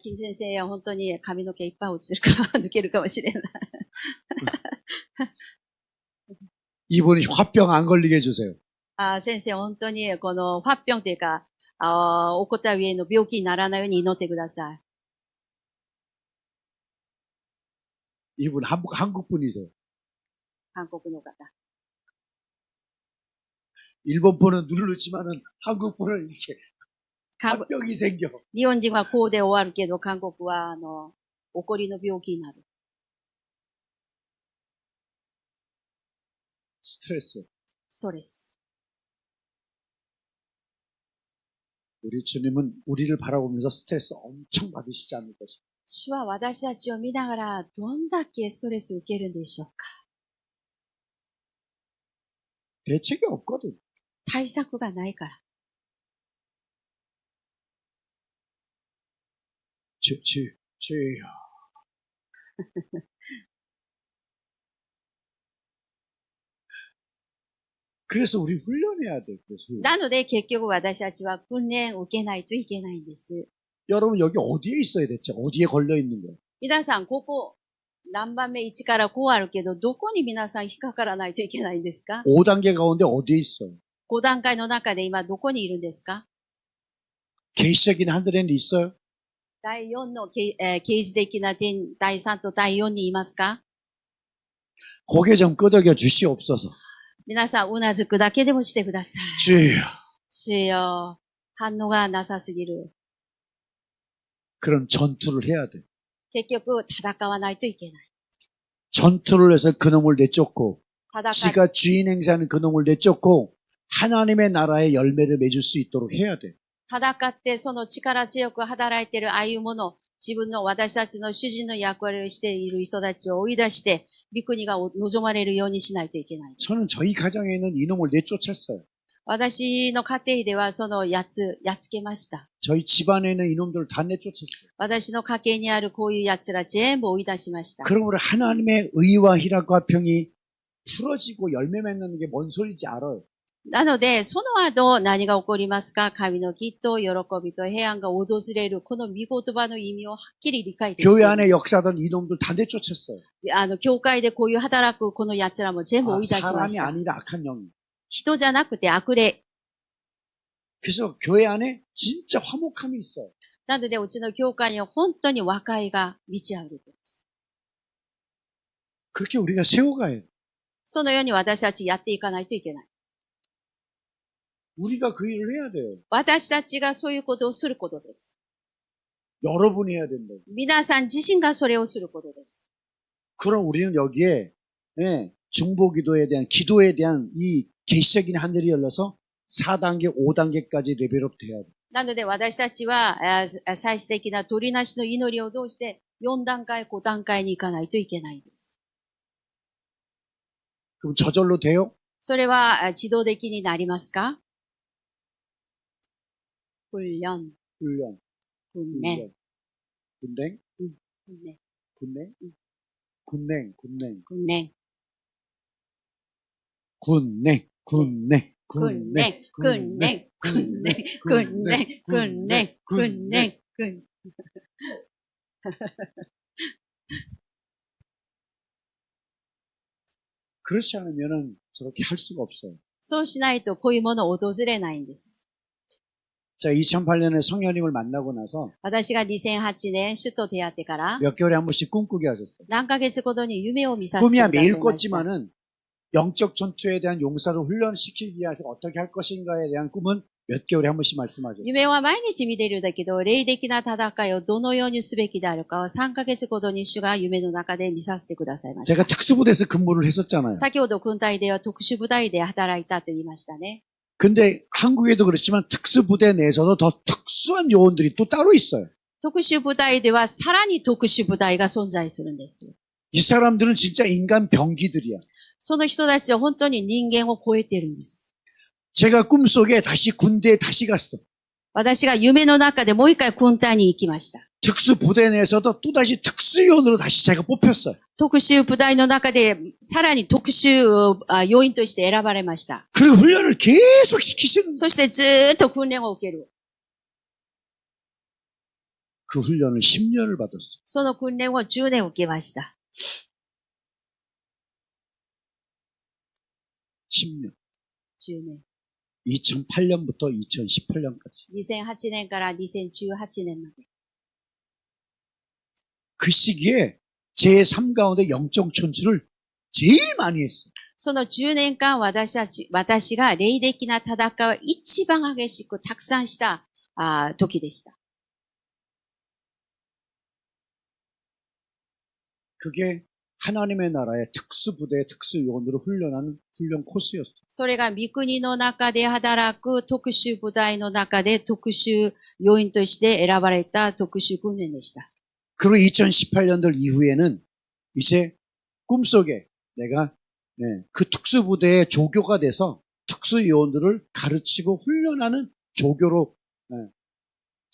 金先生は本当に髪の毛いっぱい落ちるか、抜けるかもしれない。 이분이 화병 안 걸리게 해주세요. 先生、本当にこのファッピョンというか、怒った上の病気にならないように祈ってください。 이분 한국 분이세요. 韓国の方。 일본 분은 누르지만은 한국 분은 이렇게 韓国 화병이 생겨. 日本人はこうで終わるけど、韓国は怒りの病気になる。 스트레스. ストレス。 우리 주님은 우리를 바라보면서 스트레스 엄청 받으시지 않을 것입니다. 主は私たちを見ながらどんだけストレスを受けるんでしょうか。 대책이 없거든. 対策がないから。 주여. 그래서 우리 훈련해야 돼. 그래서 훈련. なので結局私たちは訓練を受けないといけないんです。 여러분 여기 어디에 있어야 됐죠? 어디에 걸려 있는 거예요? 皆さん、ここ、何番目1からこうあるけど、どこに皆さん引っかからないといけないんですか？ 5단계 가운데 어디에 있어요? 5段階の中で今どこにいるんですか？ 계시적인 하늘에는 있어요? 第4の啓示的な点、第3と第4にいますか？ 고개 좀 끄덕여 주시옵소서. 皆さん、うなずくだけでもしてください。 주여. 主よ、反応がなさすぎる。 그럼 전투를 해야 돼. 結局、戦わないといけない。 전투를 해서 그놈을 내쫓고 戦い、 지가 주인 행사하는 그놈을 내쫓고 하나님의 나라의 열매를 맺을 수 있도록 해야 돼. 戦ってその力強く働いているああいうもの、自分の私たちの主人の役割をしている人たちを追い出して、御国が望まれるようにしないといけないです。 저는 저희 가정에 있는 이놈을 내쫓았어요. 私の家庭ではそのやっつけました。 저희 집안에 있는 이놈들을 다 내쫓았어요. 私の家系にあるこういう奴ら全部追い出しました。 그러므로 하나님의 의와 희락과 평이 풀어지고 열매 맺는 게 뭔 소리인지 알아요. なので、その後何が起こりますか？神の義と喜びと平安が訪れる、この御言葉の意味をはっきり理解できる。 교회 안에 역사하던 이놈들 다 내쫓았어요. 教会でこういう働くこの奴らも全部追い出しま 사람이 した。 아니라 악한 영. 人じゃなくて悪霊。 그래서 교회 안에 진짜 화목함이 있어요. なので、うちの教会には本当に和解が満ち溢れています。 그렇게 우리가 세워가야 돼. そのように私たちやっていかないといけない。 우리가 그 일을 해야 돼요. 私たちがそういうことをすることです。 여러분이 해야 된다. 皆さん自身がそれをすることです。 그럼 우리는 여기에 중보기도에 대한 기도에 대한 이 계시적인 하늘이 열려서 4단계, 5단계까지 레벨업 돼야 돼. なので私たちは最終的な取りなしの祈りを通して4段階、5段階に行かないといけないんです。 그럼 저절로 돼요? それは自動的になりますか？훈련、 훈련. 訓練、 군댕? 訓練、 군냉? 군냉, 군냉. 訓練、 군냉, 군냉, 訓練、訓練、訓練、訓練、訓練、訓練、訓練。 그렇지 않으면은 저렇게 할 수가 없어요. そうしないとこういうものを訪れないんです。 자, 2008년에 성령님을 만나고 나서 私が2008年主と出会ってから 몇 개월에 한 번씩 꿈꾸게 하셨어요. 何ヶ月ごとに夢を見させてくだ 꿈이야 さい 매일 ました。 꿨지만은 영적 전투에 대한 용사를 훈련시키기 위해서 어떻게 할 것인가에 대한 꿈은 몇 개월에 한 번씩 말씀하죠. 夢は毎日見てるんだけど、霊的な戦いをどのようにすべきであるかを3ヶ月ごとに主が夢の中で見させてくださいまし 제가 た。 특수부대에서 근무를 했었잖아요. 先ほど軍隊では特殊部隊で働いたと言いましたね。 근데 한국에도 그렇지만 특수부대 내에서도 더 특수한 요원들이 또 따로 있어요. 特殊部隊ではさらに特殊部隊が存在するんです。 이 사람들은 진짜 인간 병기들이야. その人たちは本当に人間を超えているんです。 제가 꿈속에 다시 군대에 다시 갔어. 私が夢の中でもう一回軍隊に行きました。 특수부대 내에서도 또다시 특수요원으로 다시 제가 뽑혔어요. 特殊部隊の中でさらに特殊要員として選ばれました。 그리고 훈련을 계속 시키시는 거예요. そしてずーっと訓練を受ける。 그 훈련을 10년을 받았어요. その訓練を10年受けました。 10년. 10年。 2008년부터 2018년까지. 2008年から2018年まで。 그 시기에 제 삶 가운데 영적 전투를 제일 많이 했어요. その10年間私が霊的な戦いを一番激しくたくさんした時でした。 그게 하나님의 나라의 특수부대, 특수요원으로 훈련하는 훈련 코스였어요. それが御国の中で働く特殊部隊の中で特殊要員として選ばれた特殊訓練でした。 그리고 2018년들 이후에는 이제 꿈속에 내가 네, 그 특수부대의 조교가 돼서 특수요원들을 가르치고 훈련하는 조교로 네,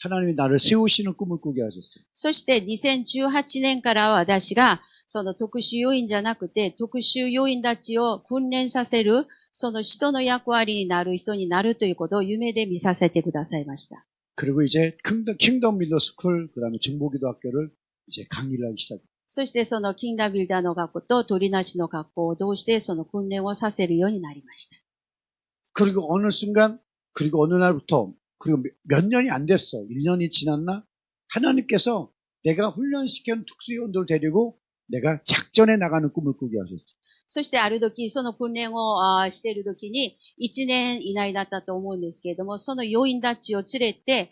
하나님이 나를 세우시는 꿈을 꾸게 하셨어요. そして2018年から私が、その特殊要員じゃなくて、特殊要員たちを訓練させる、その使徒の役割になる人になるということを夢で見させてくださいました。 그리고 이제 킹덤 밀더 스쿨, 그 다음에 중보기도학교를 이제 강의를 하기 시작해요. そしてそのキンダビルダーの学校と鳥なしの学校を通してその訓練をさせるようになりました。 그리고 어느 순간, 그리고 어느 날부터, 그리고 몇 년이 안 됐어. 1년이 지났나? 하나님께서 내가 훈련시킨 특수요원들을 데리고 내가 작전에 나가는 꿈을 꾸게 하셨어요. そしてある時、その訓練をしている時に、1年以内だったと思うんですけれども、その要員たちを連れて、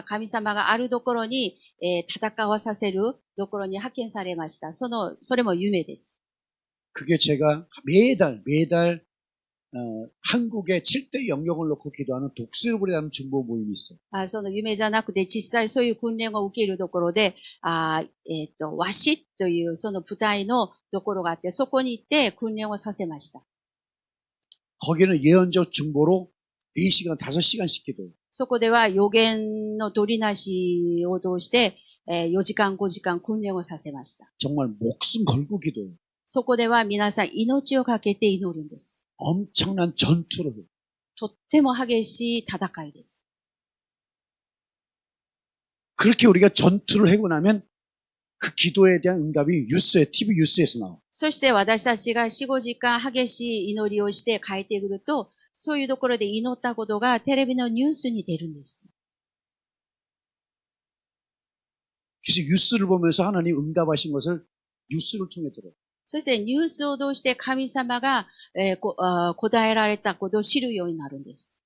神様があるところに、戦わさせるところに派遣されました。それも夢です。 그게 제가 매달 한국에 7대 영역을 놓고 기도하는 독수리라는 중보 모임이 있어요. その夢じゃなくて、実際そういう訓練を受けるところで、和紙というその部隊のところがあって、そこに行って訓練をさせました。 거기는 예언적 중보로 4시간, 5시간씩 기도해요. そこでは予言の取りなしを通して、4時間、5時間訓練をさせました。 정말 목숨 걸고 기도해요. そこでは皆さん命をかけて祈るんです。 엄청난 전투를 해요. とっても激しい戦いです。 그렇게 우리가 전투를 하고 나면 그 기도에 대한 응답이 TV 뉴스에서 나와요. そして私たちが4、5時間激しい祈りをして帰ってくると、そういうところで祈ったことがテレビのニュースに出るんです。 그래서 뉴스를 보면서 하나님 응답하신 것을 뉴스를 통해 들어요. そしてニュースを通して神様が、答えられたことを知るようになるんです。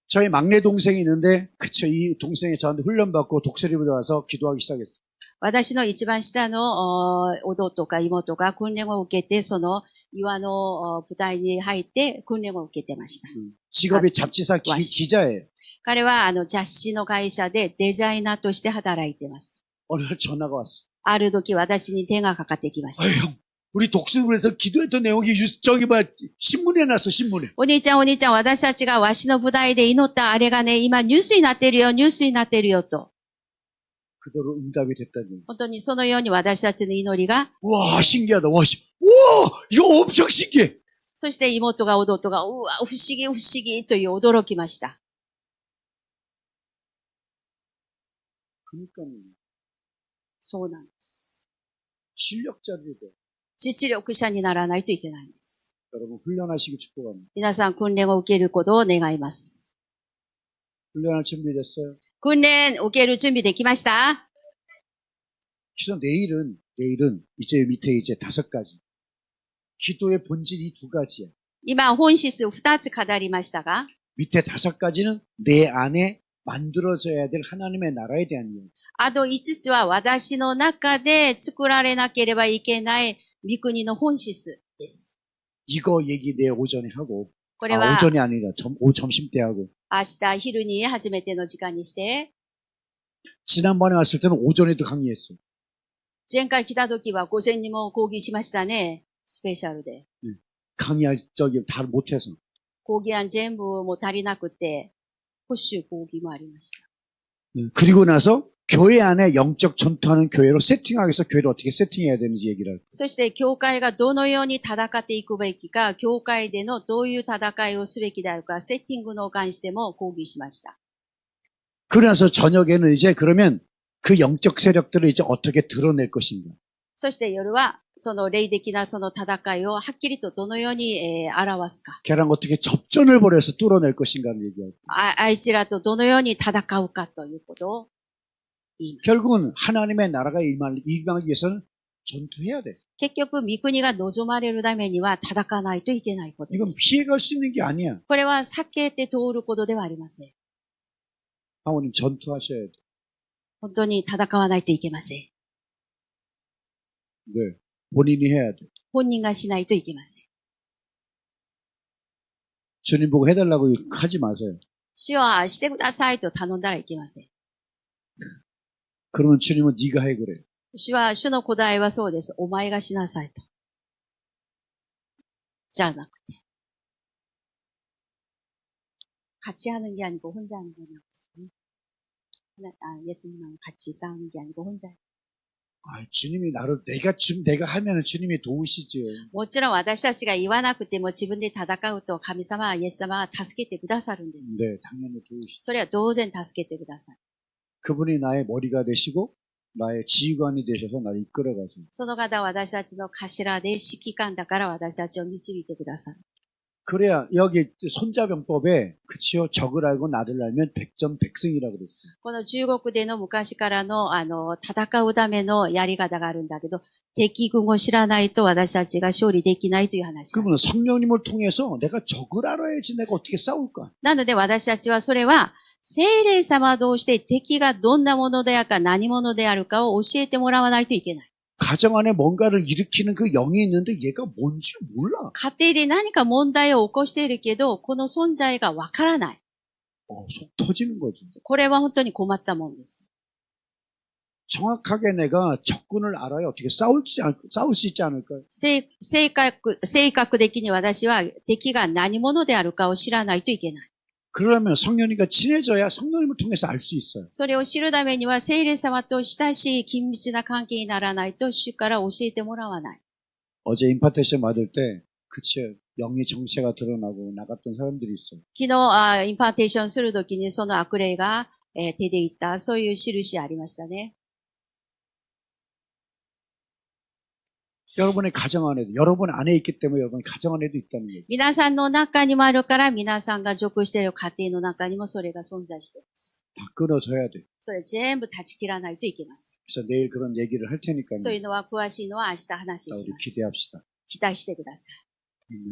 저희 막내 동생이 있는데 그쵸 이 동생이 저한테 훈련받고 독수리부대 와서 기도하기 시작했어요. 私の一番下の弟か妹が訓練を受けて、その岩の部隊に入って訓練を受けてました。 직업이 잡지사 기자예요. 彼は雑誌の会社でデザイナーとして働いています。 어느 날 전화가 왔어. ある時私に手がかかってきました。 형, 우리 독수리부대에서 기도했던 내용이 저기 봐 신문에 났어 신문에. お兄ちゃん、私たちがわしの部隊で祈ったあれがね、今ニュースになってるよ、ニュースになってるよと。 그대로 응답이 됐다니. 本当にそのように私たちの祈りが、 와 신기하다. 와 이거 엄청 신기해. そして妹が弟が、うわ、不思議不思議という驚きました。 그러니까요. そうなんです。 실력자들이 돼. 実力者にならないといけないんです。 여러분 훈련하시기 축복합니다. 皆さん訓練を受けることを願います。 훈련할 준비됐어요? 訓練受ける準備できました？ 그래서 내일은 이제 밑에 이제 5가지. 기도의 본질이 2가지야. 今本質2つ語りましたが、 밑에 5가지는 내 안에 만들어져야 될 하나님의 나라에 대한 이야기. あと5つは私の中で作られなければいけない御国の本質です。 이거 얘기 내일 오전에 하고, これは 오전이 아니라 점심 때 하고. 明日昼に初めての時間にして、 지난번에 왔을 때는 오전에도 강의했어요. 前回来た時は午前にも講義しましたね。スペシャルで。 강의할 적이 다 못해서. 講義案全部も足りなくて、補修講義もありました。 그리고 나서 교회 안에 영적 전투하는 교회로 세팅하기 위해서 교회를 어떻게 세팅해야 되는지 얘기를 하고. そして教会がどのように戦っていくべきか、教会でのどういう戦いをすべきであるか、セッティングの関しても講義しました。 그러나서 저녁에는 이제 그러면 그 영적 세력들을 이제 어떻게 드러낼 것인가. そして夜は、その霊的なその戦いをはっきりとどのように、表すか。 걔랑 어떻게 접전을 벌여서 뚫어낼 것인가를 얘기하고. あいつらとどのように戦うかということを言います。 결국은 하나님의 나라가 임하기 위해서는 전투해야 돼. 結局、御国が望まれるためには戦わないといけないことで 이건 す。 피해갈 수 있는 게 아니야. これは避けて通ることではありません。 사모님 전투하셔야 돼. 本当に戦わないといけません。 네. 본인이 해야 돼. 本人がしないといけません。 주님 보고 해달라고 하지 마세요. 主はしてくださいと頼んだらいけません。 그러면 주님은 네가 해 그래. 主の答えはそうです。お前がしなさいと。じゃなくて。같이 하는 게 아니고 혼자 하는 거냐고. 예수님하고 같이 싸우는 게 아니고 혼자. 주님이 내가 하면은 주님이 도우시죠. もちろん私たちが言わなくても自分で戦うと神様、イエス様は助けてくださるんです。 네, 당연히 도우시죠. それは当然助けてくださる。 그분이 나의 머리가 되시고 나의 지휘관이 되셔서 나를 이끌어가세요. その方は私たちの頭で指揮官だから私たちを導いてくださる。 그래야 여기 손자병법에 그치요 적을 알고 나를 알면 백전백승이라고 그랬어요. この中国での昔からの戦うためのやり方があるんだけど、敵軍を知らないと私たちが勝利できないという話。 그러면 성령님을 통해서 내가 적을 알아야지 내가 어떻게 싸울까? なので私たちはそれは聖霊様同士で敵がどんなものであるか何者であるかを教えてもらわないといけない。 가정 안에 뭔가를 일으키는 그 영이 있는데 얘가 뭔지 몰라. 家庭で何か問題を起こしているけど、この存在がわからない。 속 터지는 거죠. これは本当に困ったもんです。 정확하게 내가 적군을 알아야 어떻게 싸울 수 있지 않을까요? 性格的に私は敵が何者であるかを知らないといけない。 그러면 성령님과 친해져야 성령님을 통해서 알 수 있어요. それを知るためには聖霊様と親しい緊密な関係にならないと主から教えてもらわない。 어제 임파테이션 받을 때 그치요. 영의 정체가 드러나고 나갔던 사람들이 있어요. 昨日インパーテーションするときにその悪霊が、出ていった、そういう印ありましたね。 여러분의 가정 안에도, 여러분 안에 있기 때문에 여러분의 가정 안에도 있다는 거죠. 皆さんの中にもあるから、皆さんが属している家庭の中にもそれが存在しています。 다 끊어져야 돼요. それ全部断ち切らないといけません。 그래서 내일 그런 얘기를 할 테니까요. そういうのは詳しいのは明日話し 우리 ます。 기대합시다. 期待してください。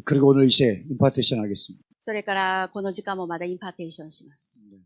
그리고 오늘 이제 임파테이션 하겠습니다. それからこの時間もまだインパーテーションします。 네.